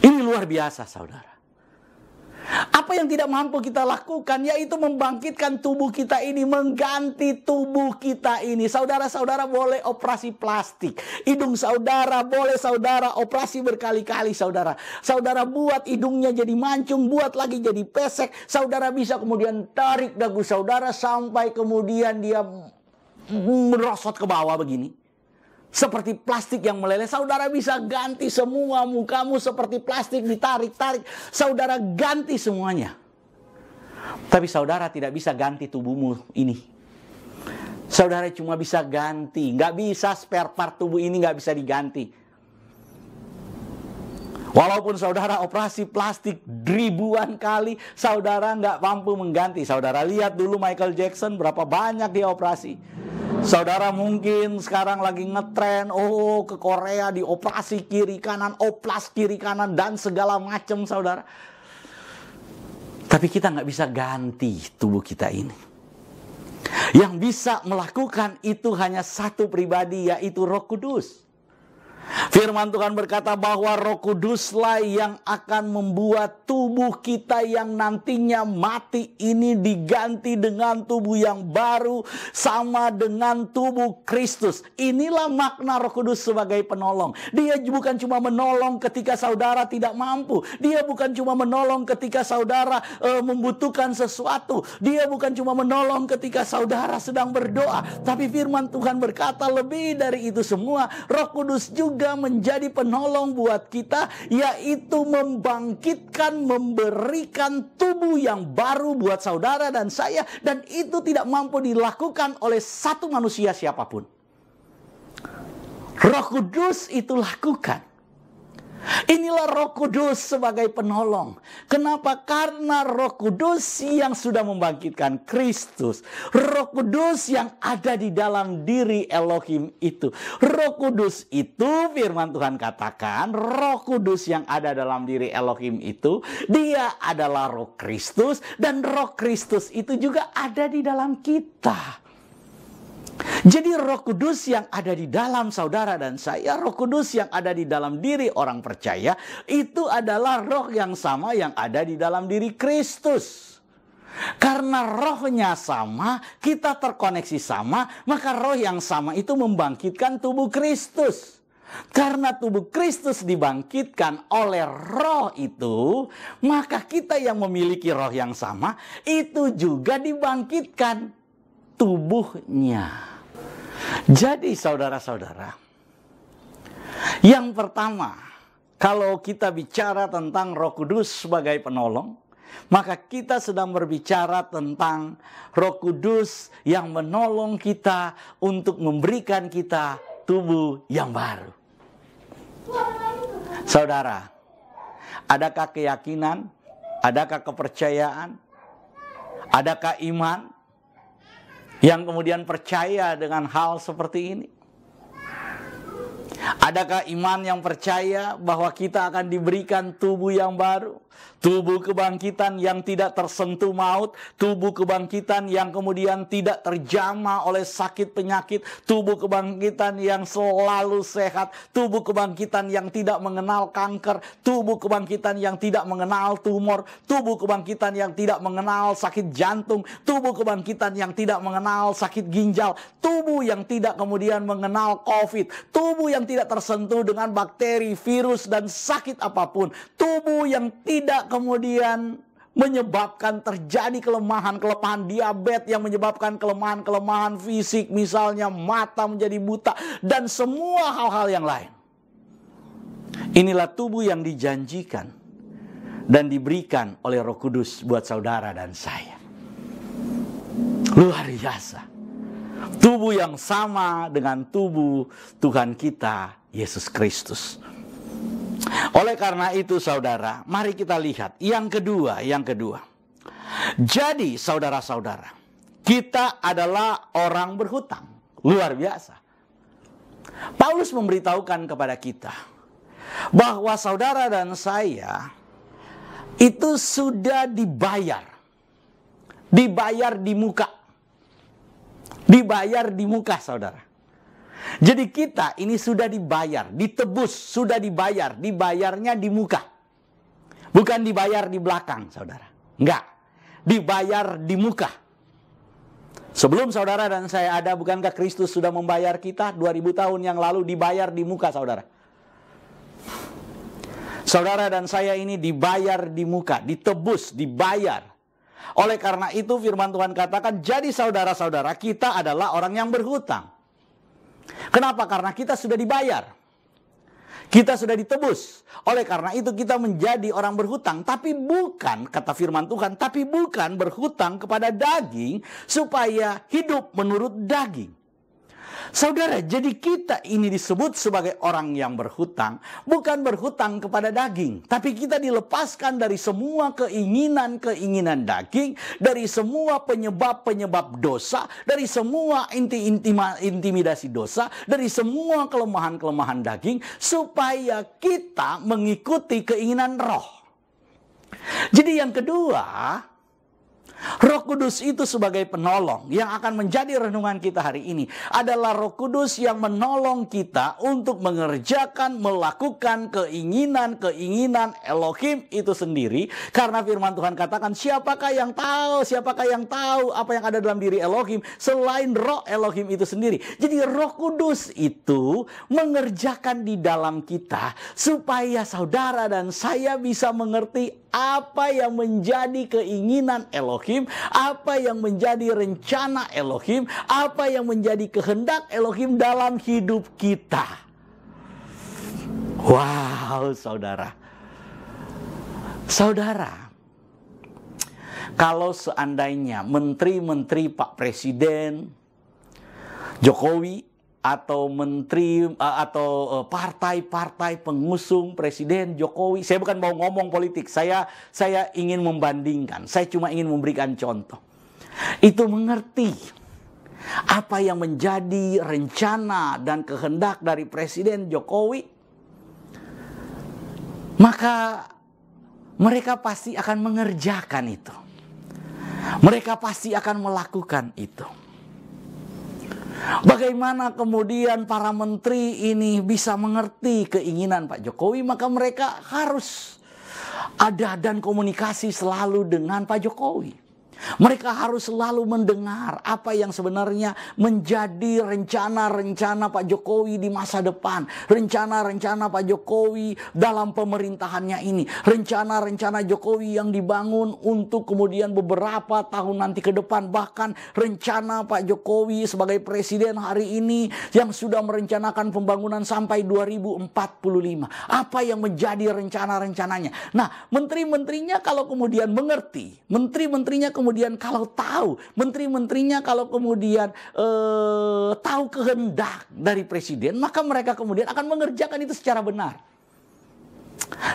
Ini luar biasa, saudara. Apa yang tidak mampu kita lakukan, yaitu membangkitkan tubuh kita ini, mengganti tubuh kita ini. Saudara-saudara boleh operasi plastik, hidung saudara boleh saudara operasi berkali-kali, saudara. Saudara buat hidungnya jadi mancung, buat lagi jadi pesek. Saudara bisa kemudian tarik dagu saudara sampai kemudian dia merosot ke bawah begini, seperti plastik yang meleleh. Saudara bisa ganti semua mukamu seperti plastik, ditarik-tarik, saudara ganti semuanya. Tapi saudara tidak bisa ganti tubuhmu ini. Saudara cuma bisa ganti, nggak bisa spare part tubuh ini nggak bisa diganti. Walaupun saudara operasi plastik ribuan kali, saudara nggak mampu mengganti. Saudara lihat dulu Michael Jackson, berapa banyak dia operasi. Saudara mungkin sekarang lagi ngetren, ke Korea dioperasi kiri kanan, oplas kiri kanan, dan segala macam saudara. Tapi kita nggak bisa ganti tubuh kita ini. Yang bisa melakukan itu hanya satu pribadi, yaitu Roh Kudus. Firman Tuhan berkata bahwa Roh Kuduslah yang akan membuat tubuh kita yang nantinya mati ini diganti dengan tubuh yang baru sama dengan tubuh Kristus. Inilah makna Roh Kudus sebagai penolong. Dia bukan cuma menolong ketika saudara tidak mampu. Dia bukan cuma menolong ketika saudara membutuhkan sesuatu. Dia bukan cuma menolong ketika saudara sedang berdoa. Tapi firman Tuhan berkata lebih dari itu semua. Roh Kudus juga menjadi penolong buat kita, yaitu membangkitkan, memberikan tubuh yang baru buat saudara dan saya, dan itu tidak mampu dilakukan oleh satu manusia siapapun. Roh Kudus itu lakukan. Inilah Roh Kudus sebagai penolong. Kenapa? Karena Roh Kudus yang sudah membangkitkan Kristus. Roh Kudus yang ada di dalam diri Elohim itu. Roh Kudus itu firman Tuhan katakan, Roh Kudus yang ada dalam diri Elohim itu, dia adalah Roh Kristus, dan Roh Kristus itu juga ada di dalam kita. Jadi Roh Kudus yang ada di dalam saudara dan saya, Roh Kudus yang ada di dalam diri orang percaya, itu adalah roh yang sama yang ada di dalam diri Kristus. Karena rohnya sama, kita terkoneksi sama, maka roh yang sama itu membangkitkan tubuh Kristus. Karena tubuh Kristus dibangkitkan oleh roh itu, maka kita yang memiliki roh yang sama, itu juga dibangkitkan tubuhnya. Jadi saudara-saudara, yang pertama, kalau kita bicara tentang Roh Kudus sebagai penolong, maka kita sedang berbicara tentang Roh Kudus yang menolong kita untuk memberikan kita tubuh yang baru. Saudara, adakah keyakinan, adakah kepercayaan, adakah iman yang kemudian percaya dengan hal seperti ini? Adakah iman yang percaya bahwa kita akan diberikan tubuh yang baru? Tubuh kebangkitan yang tidak tersentuh maut, tubuh kebangkitan yang kemudian tidak terjamah oleh sakit penyakit, tubuh kebangkitan yang selalu sehat, tubuh kebangkitan yang tidak mengenal kanker, tubuh kebangkitan yang tidak mengenal tumor, tubuh kebangkitan yang tidak mengenal sakit jantung, tubuh kebangkitan yang tidak mengenal sakit ginjal, tubuh yang tidak kemudian mengenal COVID, tubuh yang tidak tersentuh dengan bakteri, virus, dan sakit apapun, tubuh yang tidak kemudian menyebabkan terjadi kelemahan-kelemahan diabetes yang menyebabkan kelemahan-kelemahan fisik, misalnya mata menjadi buta, dan semua hal-hal yang lain. Inilah tubuh yang dijanjikan dan diberikan oleh Roh Kudus buat saudara dan saya. Luar biasa. Tubuh yang sama dengan tubuh Tuhan kita, Yesus Kristus. Oleh karena itu saudara, mari kita lihat yang kedua. Jadi saudara-saudara, kita adalah orang berhutang. Luar biasa. Paulus memberitahukan kepada kita bahwa saudara dan saya itu sudah dibayar. Dibayar di muka. Dibayar di muka saudara. Jadi kita ini sudah dibayar, ditebus, sudah dibayar, dibayarnya di muka. Bukan dibayar di belakang, saudara. Enggak, dibayar di muka. Sebelum saudara dan saya ada, bukankah Kristus sudah membayar kita 2000 tahun yang lalu dibayar di muka, saudara? Saudara dan saya ini dibayar di muka, ditebus, dibayar. Oleh karena itu firman Tuhan katakan, jadi saudara-saudara kita adalah orang yang berhutang. Kenapa? Karena kita sudah dibayar. Kita sudah ditebus. Oleh karena itu kita menjadi orang berhutang. Tapi bukan, kata firman Tuhan, tapi bukan berhutang kepada daging supaya hidup menurut daging. Saudara, jadi kita ini disebut sebagai orang yang berhutang, bukan berhutang kepada daging, tapi kita dilepaskan dari semua keinginan-keinginan daging, dari semua penyebab-penyebab dosa, dari semua intimidasi dosa, dari semua kelemahan-kelemahan daging, supaya kita mengikuti keinginan roh. Jadi yang kedua, Roh Kudus itu sebagai penolong yang akan menjadi renungan kita hari ini adalah Roh Kudus yang menolong kita untuk mengerjakan, melakukan keinginan-keinginan Elohim itu sendiri. Karena firman Tuhan katakan, siapakah yang tahu apa yang ada dalam diri Elohim selain Roh Elohim itu sendiri. Jadi Roh Kudus itu mengerjakan di dalam kita supaya saudara dan saya bisa mengerti apa yang menjadi keinginan Elohim, apa yang menjadi rencana Elohim, apa yang menjadi kehendak Elohim dalam hidup kita. Wow, saudara. Saudara, kalau seandainya menteri-menteri Pak Presiden Jokowi atau menteri atau partai-partai pengusung Presiden Jokowi, saya bukan mau ngomong politik, saya ingin membandingkan, saya cuma ingin memberikan contoh. Itu mengerti apa yang menjadi rencana dan kehendak dari Presiden Jokowi, maka mereka pasti akan mengerjakan itu. Mereka pasti akan melakukan itu. Bagaimana kemudian para menteri ini bisa mengerti keinginan Pak Jokowi? Maka mereka harus ada dan komunikasi selalu dengan Pak Jokowi. Mereka harus selalu mendengar apa yang sebenarnya menjadi rencana-rencana Pak Jokowi di masa depan. Rencana-rencana Pak Jokowi dalam pemerintahannya ini. Rencana-rencana Jokowi yang dibangun untuk kemudian beberapa tahun nanti ke depan. Bahkan rencana Pak Jokowi sebagai presiden hari ini yang sudah merencanakan pembangunan sampai 2045. Apa yang menjadi rencana-rencananya. Nah, menteri-menterinya kalau kemudian mengerti, menteri-menterinya kemudian kalau tahu, menteri-menterinya kalau kemudian tahu kehendak dari presiden, maka mereka kemudian akan mengerjakan itu secara benar.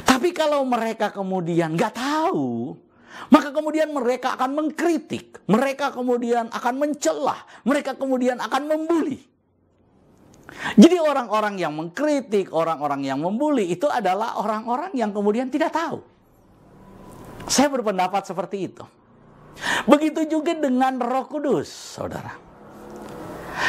Tapi kalau mereka kemudian nggak tahu, maka kemudian mereka akan mengkritik, mereka kemudian akan mencela, mereka kemudian akan membuli. Jadi orang-orang yang mengkritik, orang-orang yang membuli itu adalah orang-orang yang kemudian tidak tahu. Saya berpendapat seperti itu. Begitu juga dengan Roh Kudus, saudara.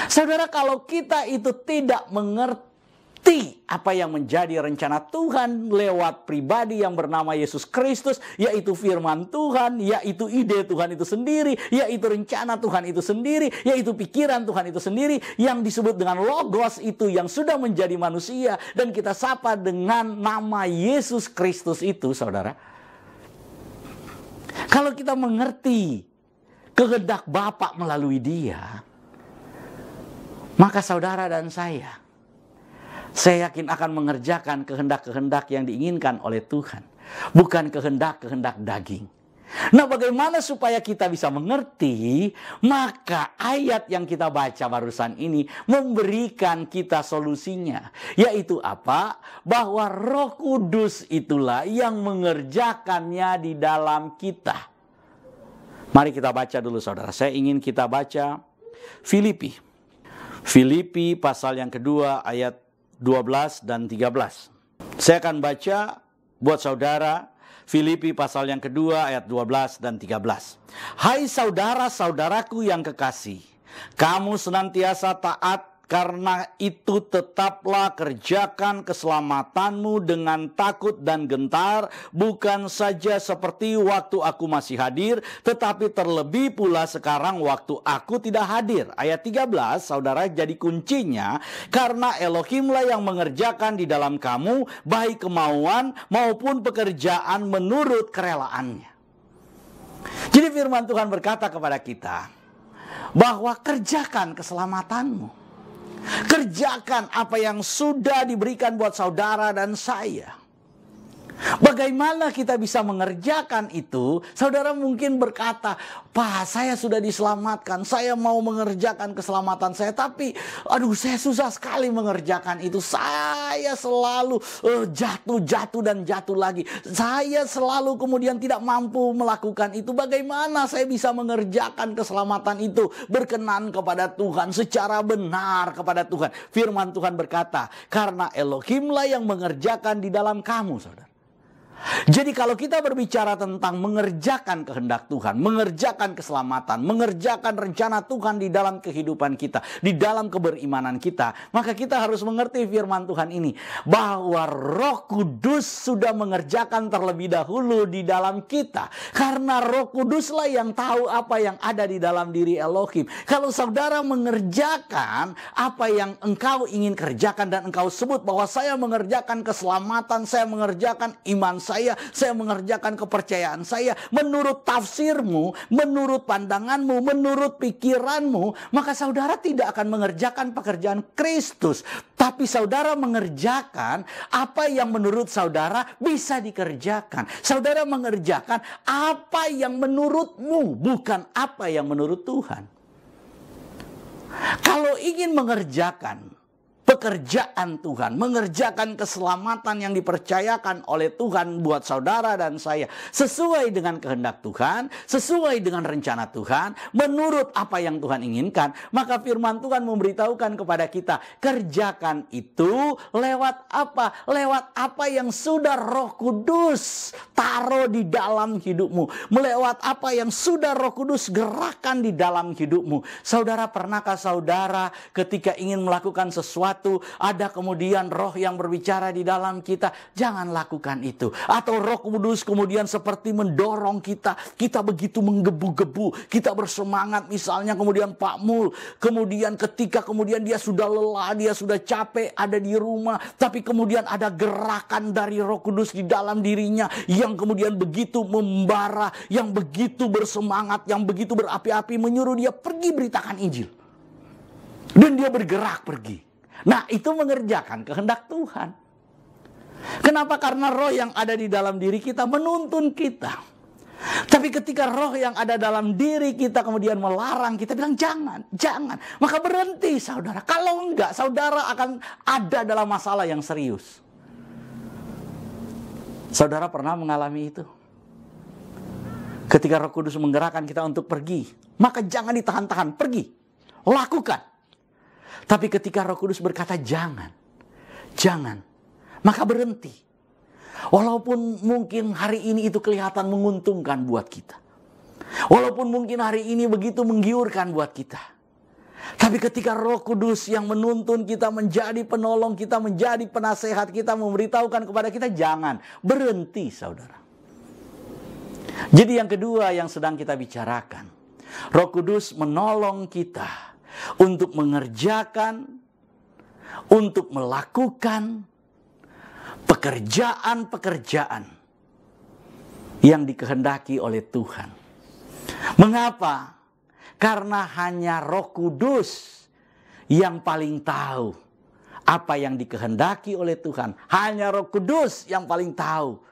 Saudara, kalau kita itu tidak mengerti apa yang menjadi rencana Tuhan lewat pribadi yang bernama Yesus Kristus, yaitu firman Tuhan, yaitu ide Tuhan itu sendiri, yaitu rencana Tuhan itu sendiri, yaitu pikiran Tuhan itu sendiri, yang disebut dengan Logos itu yang sudah menjadi manusia, dan kita sapa dengan nama Yesus Kristus itu, saudara. Kalau kita mengerti kehendak Bapa melalui Dia, maka saudara dan saya yakin akan mengerjakan kehendak-kehendak yang diinginkan oleh Tuhan, bukan kehendak-kehendak daging. Nah, bagaimana supaya kita bisa mengerti? Maka ayat yang kita baca barusan ini memberikan kita solusinya. Yaitu apa? Bahwa Roh Kudus itulah yang mengerjakannya di dalam kita. Mari kita baca dulu, saudara. Saya ingin kita baca Filipi. Filipi pasal yang kedua ayat 12 dan 13. Saya akan baca buat saudara. Filipi pasal yang kedua ayat 12 dan 13. Hai saudara-saudaraku yang kekasih, kamu senantiasa taat, karena itu tetaplah kerjakan keselamatanmu dengan takut dan gentar, bukan saja seperti waktu aku masih hadir, tetapi terlebih pula sekarang waktu aku tidak hadir. Ayat 13, saudara, jadi kuncinya, karena Elohimlah yang mengerjakan di dalam kamu, baik kemauan maupun pekerjaan menurut kerelaannya. Jadi firman Tuhan berkata kepada kita, bahwa kerjakan keselamatanmu. Kerjakan apa yang sudah diberikan buat saudara dan saya. Bagaimana kita bisa mengerjakan itu? Saudara mungkin berkata, Pak, saya sudah diselamatkan, saya mau mengerjakan keselamatan saya, tapi aduh, saya susah sekali mengerjakan itu. Saya selalu jatuh dan jatuh lagi. Saya selalu kemudian tidak mampu melakukan itu. Bagaimana saya bisa mengerjakan keselamatan itu berkenan kepada Tuhan, secara benar kepada Tuhan? Firman Tuhan berkata, karena Elohimlah yang mengerjakan di dalam kamu, saudara. Jadi kalau kita berbicara tentang mengerjakan kehendak Tuhan, mengerjakan keselamatan, mengerjakan rencana Tuhan di dalam kehidupan kita, di dalam keberimanan kita, maka kita harus mengerti firman Tuhan ini, bahwa Roh Kudus sudah mengerjakan terlebih dahulu di dalam kita. Karena Roh Kuduslah yang tahu apa yang ada di dalam diri Elohim. Kalau saudara mengerjakan apa yang engkau ingin kerjakan dan engkau sebut bahwa saya mengerjakan keselamatan, saya mengerjakan iman saya mengerjakan kepercayaan saya menurut tafsirmu, menurut pandanganmu, menurut pikiranmu, maka saudara tidak akan mengerjakan pekerjaan Kristus, tapi saudara mengerjakan apa yang menurut saudara bisa dikerjakan. Saudara mengerjakan apa yang menurutmu, bukan apa yang menurut Tuhan. Kalau ingin mengerjakan pekerjaan Tuhan, mengerjakan keselamatan yang dipercayakan oleh Tuhan buat saudara dan saya, sesuai dengan kehendak Tuhan, sesuai dengan rencana Tuhan, menurut apa yang Tuhan inginkan, maka firman Tuhan memberitahukan kepada kita, kerjakan itu lewat apa? Lewat apa yang sudah Roh Kudus taruh di dalam hidupmu, melewat apa yang sudah Roh Kudus gerakan di dalam hidupmu. Saudara, pernahkah saudara ketika ingin melakukan sesuatu, ada kemudian roh yang berbicara di dalam kita, jangan lakukan itu. Atau Roh Kudus kemudian seperti mendorong kita, kita begitu menggebu-gebu, kita bersemangat misalnya, kemudian Pak Mul, kemudian ketika kemudian dia sudah lelah, dia sudah capek, ada di rumah, tapi kemudian ada gerakan dari Roh Kudus di dalam dirinya, yang kemudian begitu membara, yang begitu bersemangat, yang begitu berapi-api, menyuruh dia pergi beritakan Injil. Dan dia bergerak pergi. Nah, itu mengerjakan kehendak Tuhan. Kenapa? Karena roh yang ada di dalam diri kita menuntun kita. Tapi ketika roh yang ada dalam diri kita kemudian melarang, kita bilang jangan, jangan. Maka berhenti, saudara. Kalau enggak, saudara akan ada dalam masalah yang serius. Saudara pernah mengalami itu? Ketika Roh Kudus menggerakkan kita untuk pergi, maka jangan ditahan-tahan, pergi, lakukan. Tapi ketika Roh Kudus berkata jangan, jangan, maka berhenti. Walaupun mungkin hari ini itu kelihatan menguntungkan buat kita. Walaupun mungkin hari ini begitu menggiurkan buat kita. Tapi ketika Roh Kudus yang menuntun kita, menjadi penolong kita, menjadi penasehat kita, memberitahukan kepada kita jangan, berhenti, saudara. Jadi yang kedua yang sedang kita bicarakan, Roh Kudus menolong kita untuk mengerjakan, untuk melakukan pekerjaan-pekerjaan yang dikehendaki oleh Tuhan. Mengapa? Karena hanya Roh Kudus yang paling tahu apa yang dikehendaki oleh Tuhan. Hanya Roh Kudus yang paling tahu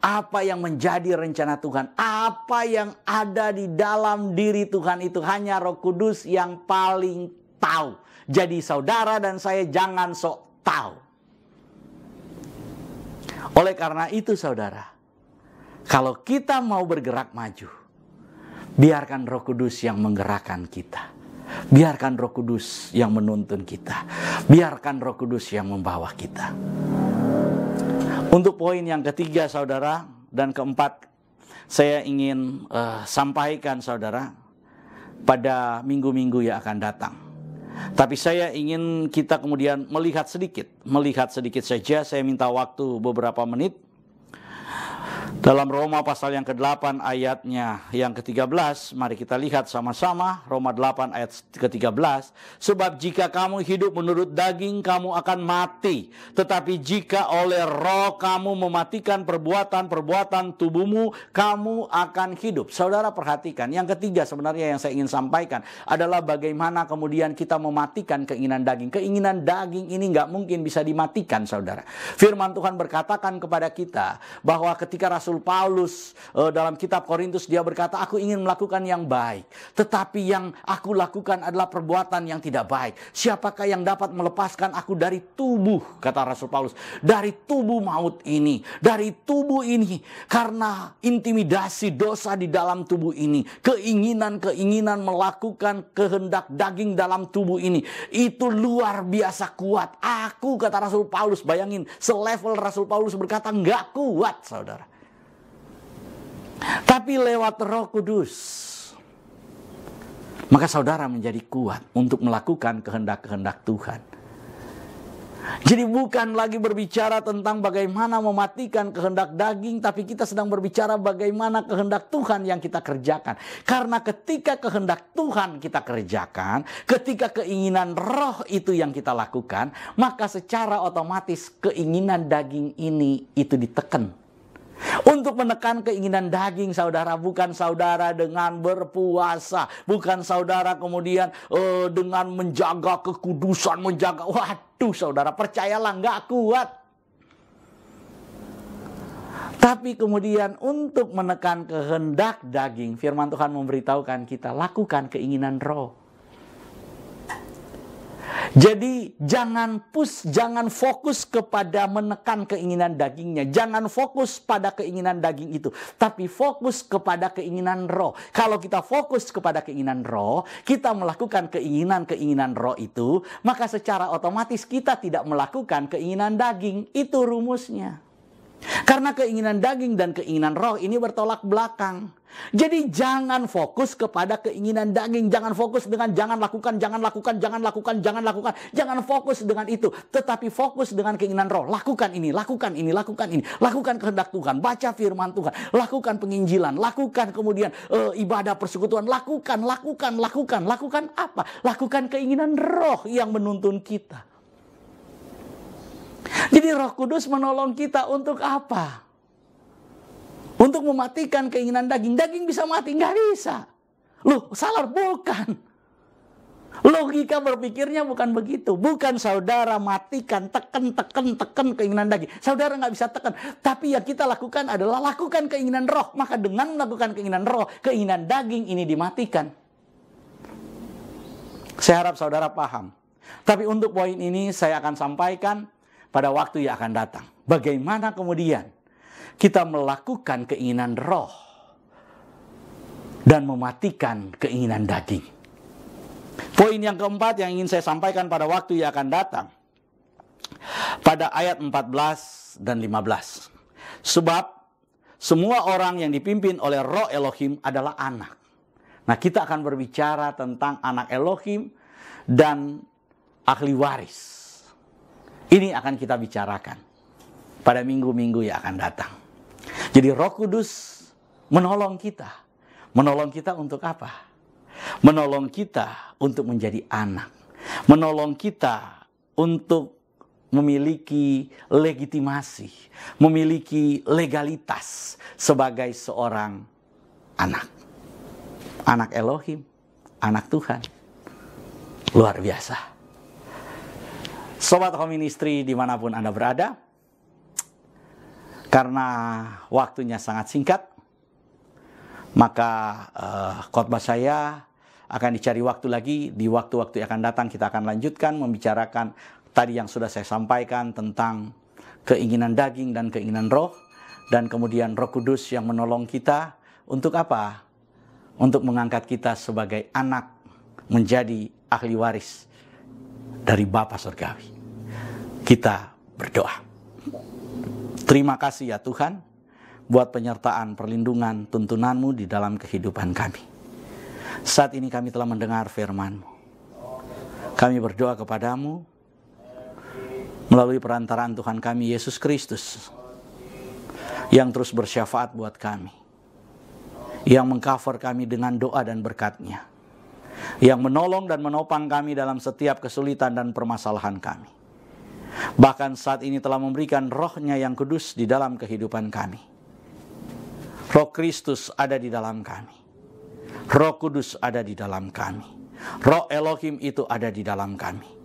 apa yang menjadi rencana Tuhan, apa yang ada di dalam diri Tuhan itu hanya Roh Kudus yang paling tahu. Jadi saudara dan saya jangan sok tahu. Oleh karena itu saudara, kalau kita mau bergerak maju, biarkan Roh Kudus yang menggerakkan kita. Biarkan Roh Kudus yang menuntun kita. Biarkan Roh Kudus yang membawa kita. Untuk poin yang ketiga, saudara, dan keempat, saya ingin sampaikan, saudara, pada minggu-minggu yang akan datang. Tapi saya ingin kita kemudian melihat sedikit saja. Saya minta waktu beberapa menit. Dalam Roma pasal yang ke-8 ayatnya yang ke-13, mari kita lihat sama-sama Roma 8 ayat ke-13. Sebab jika kamu hidup menurut daging, kamu akan mati. Tetapi jika oleh roh kamu mematikan perbuatan-perbuatan tubuhmu, kamu akan hidup. Saudara perhatikan, yang ketiga sebenarnya yang saya ingin sampaikan adalah bagaimana kemudian kita mematikan keinginan daging. Keinginan daging ini nggak mungkin bisa dimatikan, saudara. Firman Tuhan berkatakan kepada kita bahwa ketika Rasul Paulus dalam kitab Korintus dia berkata, aku ingin melakukan yang baik, tetapi yang aku lakukan adalah perbuatan yang tidak baik. Siapakah yang dapat melepaskan aku dari tubuh, kata Rasul Paulus, dari tubuh maut ini, dari tubuh ini, karena intimidasi dosa di dalam tubuh ini, keinginan-keinginan melakukan kehendak daging dalam tubuh ini, itu luar biasa kuat. Aku, kata Rasul Paulus, bayangin selevel Rasul Paulus berkata, nggak kuat, saudara. Tapi lewat Roh Kudus, maka saudara menjadi kuat untuk melakukan kehendak-kehendak Tuhan. Jadi bukan lagi berbicara tentang bagaimana mematikan kehendak daging, tapi kita sedang berbicara bagaimana kehendak Tuhan yang kita kerjakan. Karena ketika kehendak Tuhan kita kerjakan, ketika keinginan roh itu yang kita lakukan, maka secara otomatis keinginan daging ini itu ditekan. Untuk menekan keinginan daging, saudara, bukan saudara dengan berpuasa, bukan saudara kemudian dengan menjaga kekudusan, menjaga, waduh saudara, percayalah nggak kuat. Tapi kemudian untuk menekan kehendak daging, firman Tuhan memberitahukan kita, lakukan keinginan roh. Jadi jangan fokus kepada menekan keinginan dagingnya. Jangan fokus pada keinginan daging itu. Tapi fokus kepada keinginan roh. Kalau kita fokus kepada keinginan roh, kita melakukan keinginan-keinginan roh itu, maka secara otomatis kita tidak melakukan keinginan daging. Itu rumusnya. Karena keinginan daging dan keinginan roh ini bertolak belakang. Jadi jangan fokus kepada keinginan daging. Jangan fokus dengan jangan lakukan. Jangan fokus dengan itu. Tetapi fokus dengan keinginan roh. Lakukan ini. Lakukan kehendak Tuhan. Baca firman Tuhan. Lakukan penginjilan. Lakukan kemudian ibadah persekutuan. Lakukan apa? Lakukan keinginan roh yang menuntun kita. Jadi Roh Kudus menolong kita untuk apa? Untuk mematikan keinginan daging. Daging bisa mati? Nggak bisa. Loh, salah, bukan. Logika berpikirnya bukan begitu. Bukan saudara matikan, tekan keinginan daging. Saudara nggak bisa tekan. Tapi yang kita lakukan adalah lakukan keinginan roh. Maka dengan melakukan keinginan roh, keinginan daging ini dimatikan. Saya harap saudara paham. Tapi untuk poin ini saya akan sampaikan pada waktu yang akan datang. Bagaimana kemudian kita melakukan keinginan roh dan mematikan keinginan daging. Poin yang keempat yang ingin saya sampaikan pada waktu yang akan datang. Pada ayat 14 dan 15. Sebab semua orang yang dipimpin oleh Roh Elohim adalah anak. Nah, kita akan berbicara tentang anak Elohim dan ahli waris. Ini akan kita bicarakan pada minggu-minggu yang akan datang. Jadi Roh Kudus menolong kita. Menolong kita untuk apa? Menolong kita untuk menjadi anak. Menolong kita untuk memiliki legitimasi. Memiliki legalitas sebagai seorang anak. Anak Elohim. Anak Tuhan. Luar biasa. Sobat Home Ministry dimanapun Anda berada, karena waktunya sangat singkat, maka khotbah saya akan dicari waktu lagi. Di waktu-waktu yang akan datang kita akan lanjutkan membicarakan tadi yang sudah saya sampaikan tentang keinginan daging dan keinginan roh, dan kemudian Roh Kudus yang menolong kita untuk apa? Untuk mengangkat kita sebagai anak menjadi ahli waris dari Bapa Surgawi. Kita berdoa. Terima kasih ya Tuhan buat penyertaan, perlindungan, tuntunan-Mu di dalam kehidupan kami. Saat ini kami telah mendengar firman-Mu. Kami berdoa kepadamu melalui perantaraan Tuhan kami Yesus Kristus. yang terus bersyafaat buat kami, yang mengcover kami dengan doa dan berkat-Nya, yang menolong dan menopang kami dalam setiap kesulitan dan permasalahan kami. Bahkan saat ini telah memberikan Roh-Nya yang kudus di dalam kehidupan kami. Roh Kristus ada di dalam kami. Roh Kudus ada di dalam kami. Roh Elohim itu ada di dalam kami.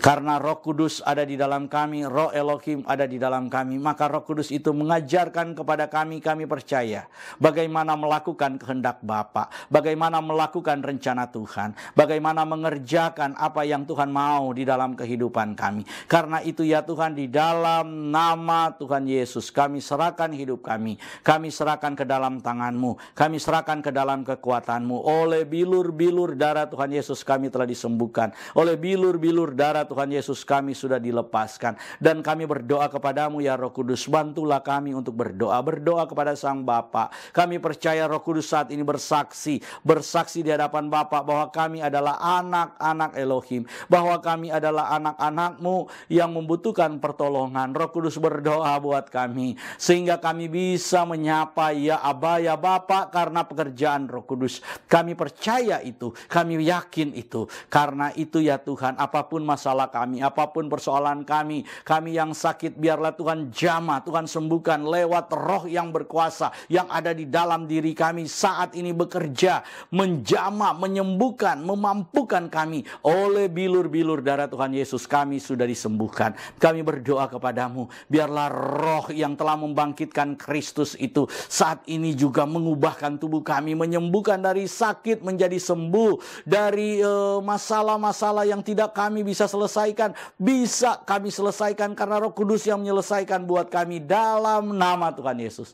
Karena Roh Kudus ada di dalam kami, Roh Elohim ada di dalam kami, maka Roh Kudus itu mengajarkan kepada kami percaya bagaimana melakukan kehendak Bapa, bagaimana melakukan rencana Tuhan, bagaimana mengerjakan apa yang Tuhan mau di dalam kehidupan kami. Karena itu ya Tuhan, di dalam nama Tuhan Yesus kami serahkan hidup kami serahkan ke dalam tangan-Mu, kami serahkan ke dalam kekuatan-Mu. Oleh bilur-bilur darah Tuhan Yesus kami telah disembuhkan, oleh bilur-bilur darah Tuhan Yesus kami sudah dilepaskan. Dan kami berdoa kepadamu ya Roh Kudus, bantulah kami untuk berdoa kepada Sang Bapa. Kami percaya Roh Kudus saat ini bersaksi di hadapan Bapa bahwa kami adalah anak-anak Elohim, bahwa kami adalah anak-anak-Mu yang membutuhkan pertolongan. Roh Kudus berdoa buat kami sehingga kami bisa menyapa ya Aba ya Bapa karena pekerjaan Roh Kudus. Kami percaya itu, kami yakin itu. Karena itu ya Tuhan, apapun masalah kami, apapun persoalan kami yang sakit, biarlah Tuhan jamah, Tuhan sembuhkan lewat Roh yang berkuasa yang ada di dalam diri kami saat ini bekerja, menjamah, menyembuhkan, memampukan kami. Oleh bilur-bilur darah Tuhan Yesus kami sudah disembuhkan. Kami berdoa kepadamu, biarlah Roh yang telah membangkitkan Kristus itu saat ini juga mengubahkan tubuh kami, menyembuhkan dari sakit menjadi sembuh, dari masalah-masalah yang tidak kami bisa selesaikan, bisa kami selesaikan karena Roh Kudus yang menyelesaikan buat kami dalam nama Tuhan Yesus.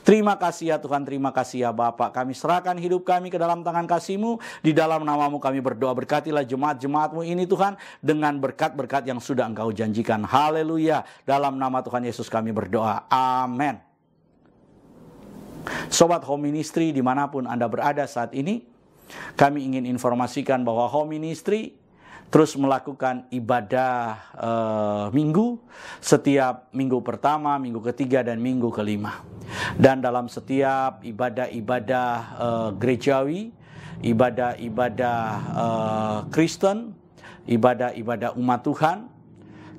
Terima kasih ya Tuhan, terima kasih ya Bapa. Kami serahkan hidup kami ke dalam tangan kasih-Mu. Di dalam nama-Mu kami berdoa, berkatilah jemaat-jemaat-Mu ini Tuhan dengan berkat-berkat yang sudah Engkau janjikan. Haleluya. Dalam nama Tuhan Yesus kami berdoa. Amin. Sobat Home Ministry dimanapun Anda berada saat ini, kami ingin informasikan bahwa Home Ministry terus melakukan ibadah minggu setiap minggu pertama, minggu ketiga, dan minggu kelima. Dan dalam setiap ibadah-ibadah gerejawi, ibadah-ibadah Kristen, ibadah-ibadah umat Tuhan,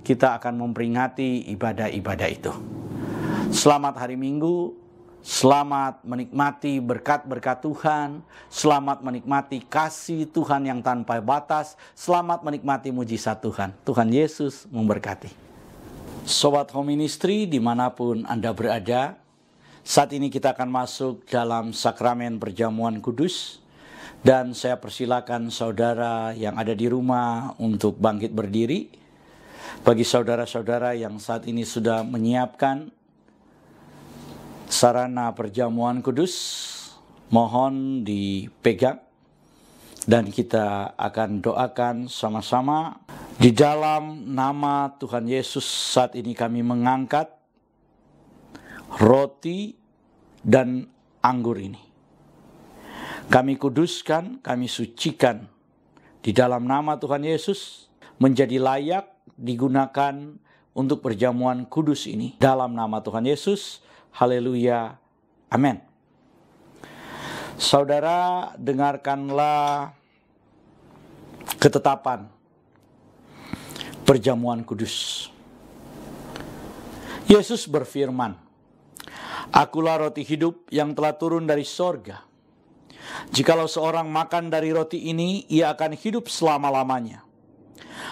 kita akan memperingati ibadah-ibadah itu. Selamat hari Minggu. Selamat menikmati berkat-berkat Tuhan. Selamat menikmati kasih Tuhan yang tanpa batas. Selamat menikmati mujizat Tuhan. Tuhan Yesus memberkati. Sobat Home Ministry dimanapun Anda berada, saat ini kita akan masuk dalam sakramen perjamuan kudus. Dan saya persilakan saudara yang ada di rumah untuk bangkit berdiri. Bagi saudara-saudara yang saat ini sudah menyiapkan sarana perjamuan kudus, mohon dipegang dan kita akan doakan sama-sama. Di dalam nama Tuhan Yesus saat ini kami mengangkat roti dan anggur ini. Kami kuduskan, kami sucikan di dalam nama Tuhan Yesus menjadi layak digunakan untuk perjamuan kudus ini. Dalam nama Tuhan Yesus. Haleluya. Amin. Saudara, dengarkanlah ketetapan perjamuan kudus. Yesus berfirman, "Akulah roti hidup yang telah turun dari sorga. Jikalau seorang makan dari roti ini, ia akan hidup selama-lamanya.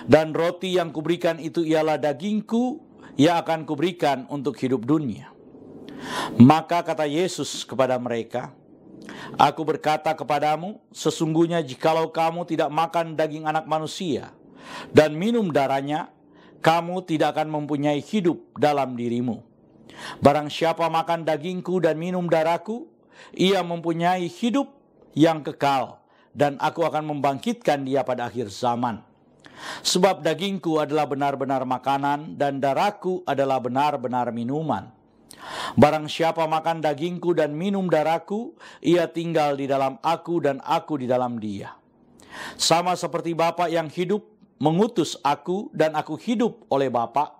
Dan roti yang kuberikan itu ialah dagingku, yang akan kuberikan untuk hidup dunia." Maka kata Yesus kepada mereka, "Aku berkata kepadamu, sesungguhnya jikalau kamu tidak makan daging anak manusia dan minum darahnya, kamu tidak akan mempunyai hidup dalam dirimu. Barang siapa makan dagingku dan minum darahku, ia mempunyai hidup yang kekal, dan aku akan membangkitkan dia pada akhir zaman. Sebab dagingku adalah benar-benar makanan, dan darahku adalah benar-benar minuman. Barang siapa makan dagingku dan minum darahku, ia tinggal di dalam aku dan aku di dalam dia. Sama seperti Bapa yang hidup mengutus aku dan aku hidup oleh Bapa,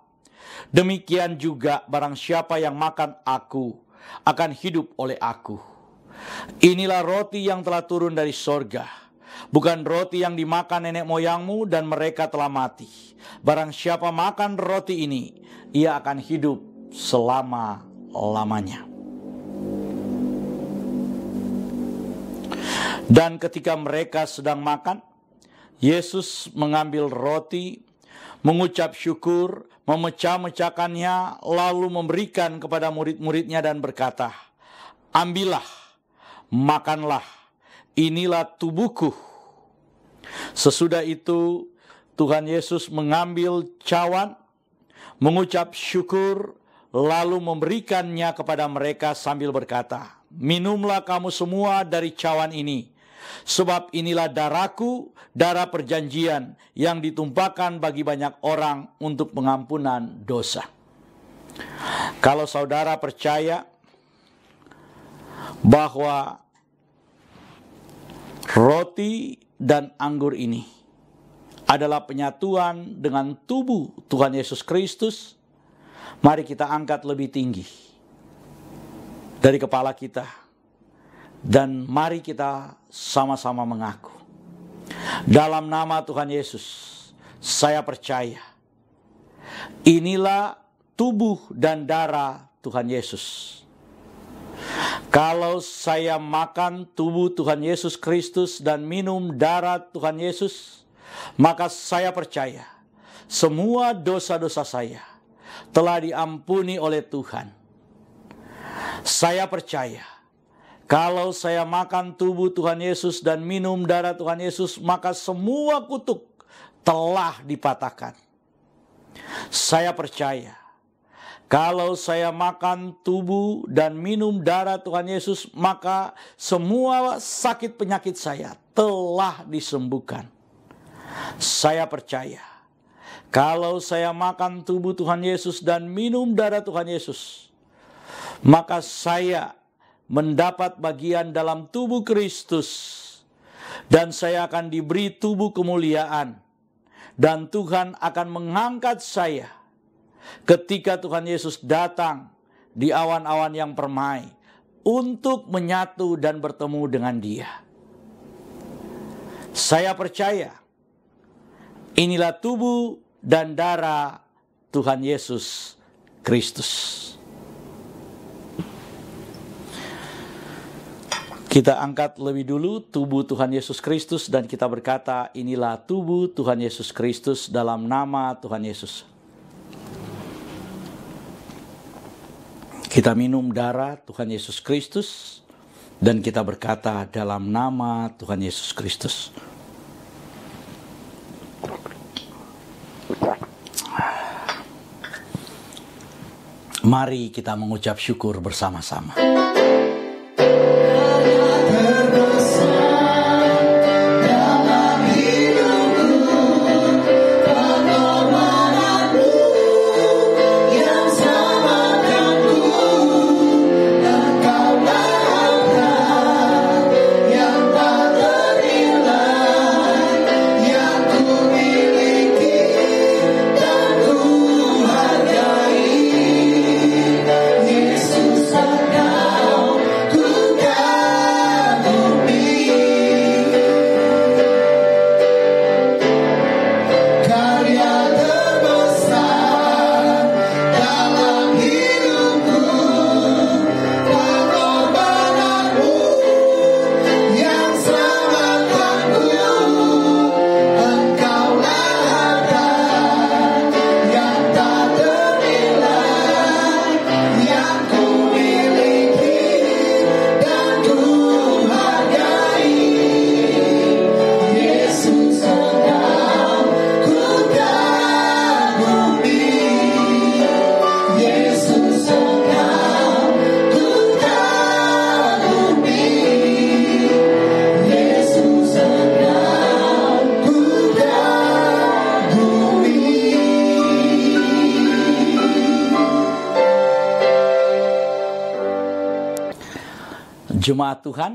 Demikian juga barang siapa yang makan aku akan hidup oleh aku. Inilah roti yang telah turun dari sorga, bukan roti yang dimakan nenek moyangmu dan mereka telah mati. Barang siapa makan roti ini, ia akan hidup selama-lamanya. Dan ketika mereka sedang makan, Yesus mengambil roti, mengucap syukur, memecah-mecahkannya, lalu memberikan kepada murid-muridnya dan berkata, "Ambillah, makanlah, inilah tubuhku." Sesudah itu Tuhan Yesus mengambil cawan, mengucap syukur, lalu memberikannya kepada mereka sambil berkata, "Minumlah kamu semua dari cawan ini, sebab inilah darahku, darah perjanjian yang ditumpahkan bagi banyak orang untuk pengampunan dosa." Kalau saudara percaya bahwa roti dan anggur ini adalah penyatuan dengan tubuh Tuhan Yesus Kristus, mari kita angkat lebih tinggi dari kepala kita, dan mari kita sama-sama mengaku, dalam nama Tuhan Yesus, saya percaya inilah tubuh dan darah Tuhan Yesus. Kalau saya makan tubuh Tuhan Yesus Kristus dan minum darah Tuhan Yesus, maka saya percaya semua dosa-dosa saya telah diampuni oleh Tuhan. Saya percaya kalau saya makan tubuh Tuhan Yesus dan minum darah Tuhan Yesus, maka semua kutuk telah dipatahkan. Saya percaya kalau saya makan tubuh dan minum darah Tuhan Yesus, maka semua sakit penyakit saya telah disembuhkan. Saya percaya kalau saya makan tubuh Tuhan Yesus dan minum darah Tuhan Yesus, maka saya mendapat bagian dalam tubuh Kristus, dan saya akan diberi tubuh kemuliaan, dan Tuhan akan mengangkat saya ketika Tuhan Yesus datang di awan-awan yang permai untuk menyatu dan bertemu dengan Dia. Saya percaya inilah tubuh dan darah Tuhan Yesus Kristus. Kita angkat lebih dulu tubuh Tuhan Yesus Kristus dan kita berkata, inilah tubuh Tuhan Yesus Kristus dalam nama Tuhan Yesus. Kita minum darah Tuhan Yesus Kristus dan kita berkata dalam nama Tuhan Yesus Kristus. Mari kita mengucap syukur bersama-sama. Jemaat Tuhan,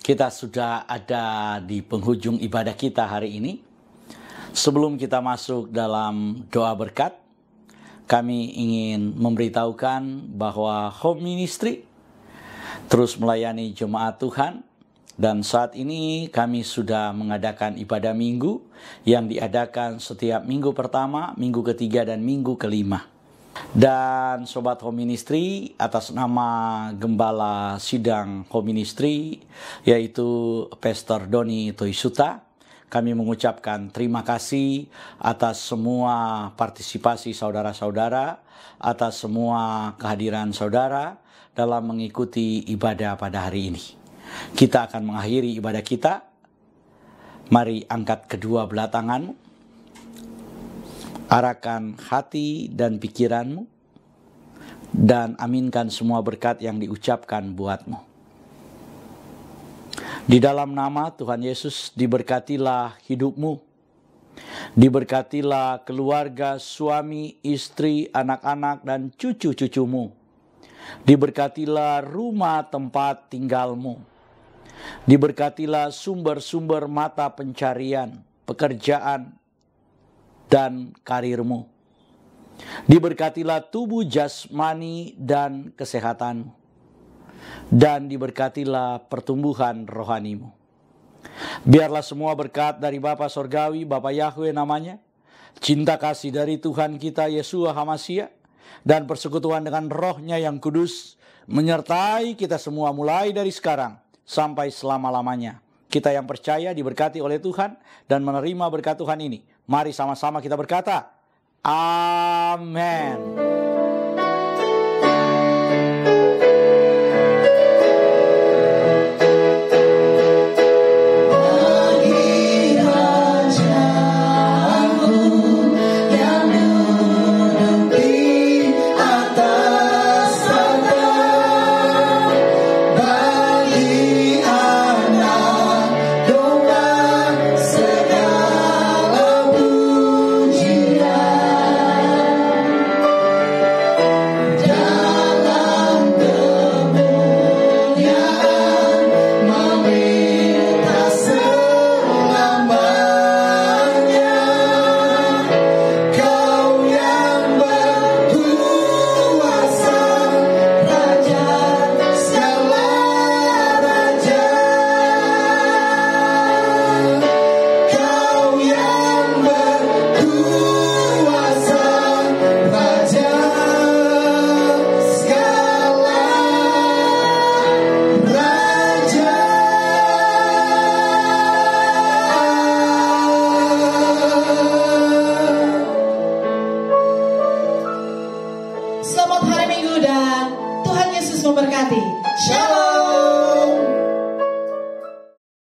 kita sudah ada di penghujung ibadah kita hari ini. Sebelum kita masuk dalam doa berkat, kami ingin memberitahukan bahwa Home Ministry terus melayani jemaat Tuhan. Dan saat ini kami sudah mengadakan ibadah minggu yang diadakan setiap minggu pertama, minggu ketiga, dan minggu kelima. Dan Sobat Home Ministry, atas nama Gembala Sidang Home Ministry, yaitu Pastor Doni Toisuta, kami mengucapkan terima kasih atas semua partisipasi saudara-saudara, atas semua kehadiran saudara dalam mengikuti ibadah pada hari ini. Kita akan mengakhiri ibadah kita. Mari angkat kedua belah tanganmu. Arahkan hati dan pikiranmu. Dan aminkan semua berkat yang diucapkan buatmu. Di dalam nama Tuhan Yesus, diberkatilah hidupmu. Diberkatilah keluarga, suami, istri, anak-anak, dan cucu-cucumu. Diberkatilah rumah tempat tinggalmu. Diberkatilah sumber-sumber mata pencarian, pekerjaan, dan karirmu. Diberkatilah tubuh jasmani dan kesehatanmu. Dan diberkatilah pertumbuhan rohanimu. Biarlah semua berkat dari Bapa Sorgawi, Bapa Yahweh namanya, cinta kasih dari Tuhan kita Yeshua HaMashiach, dan persekutuan dengan rohnya yang kudus, menyertai kita semua mulai dari sekarang sampai selama-lamanya. Kita yang percaya diberkati oleh Tuhan dan menerima berkat Tuhan ini. Mari sama-sama kita berkata, Amin.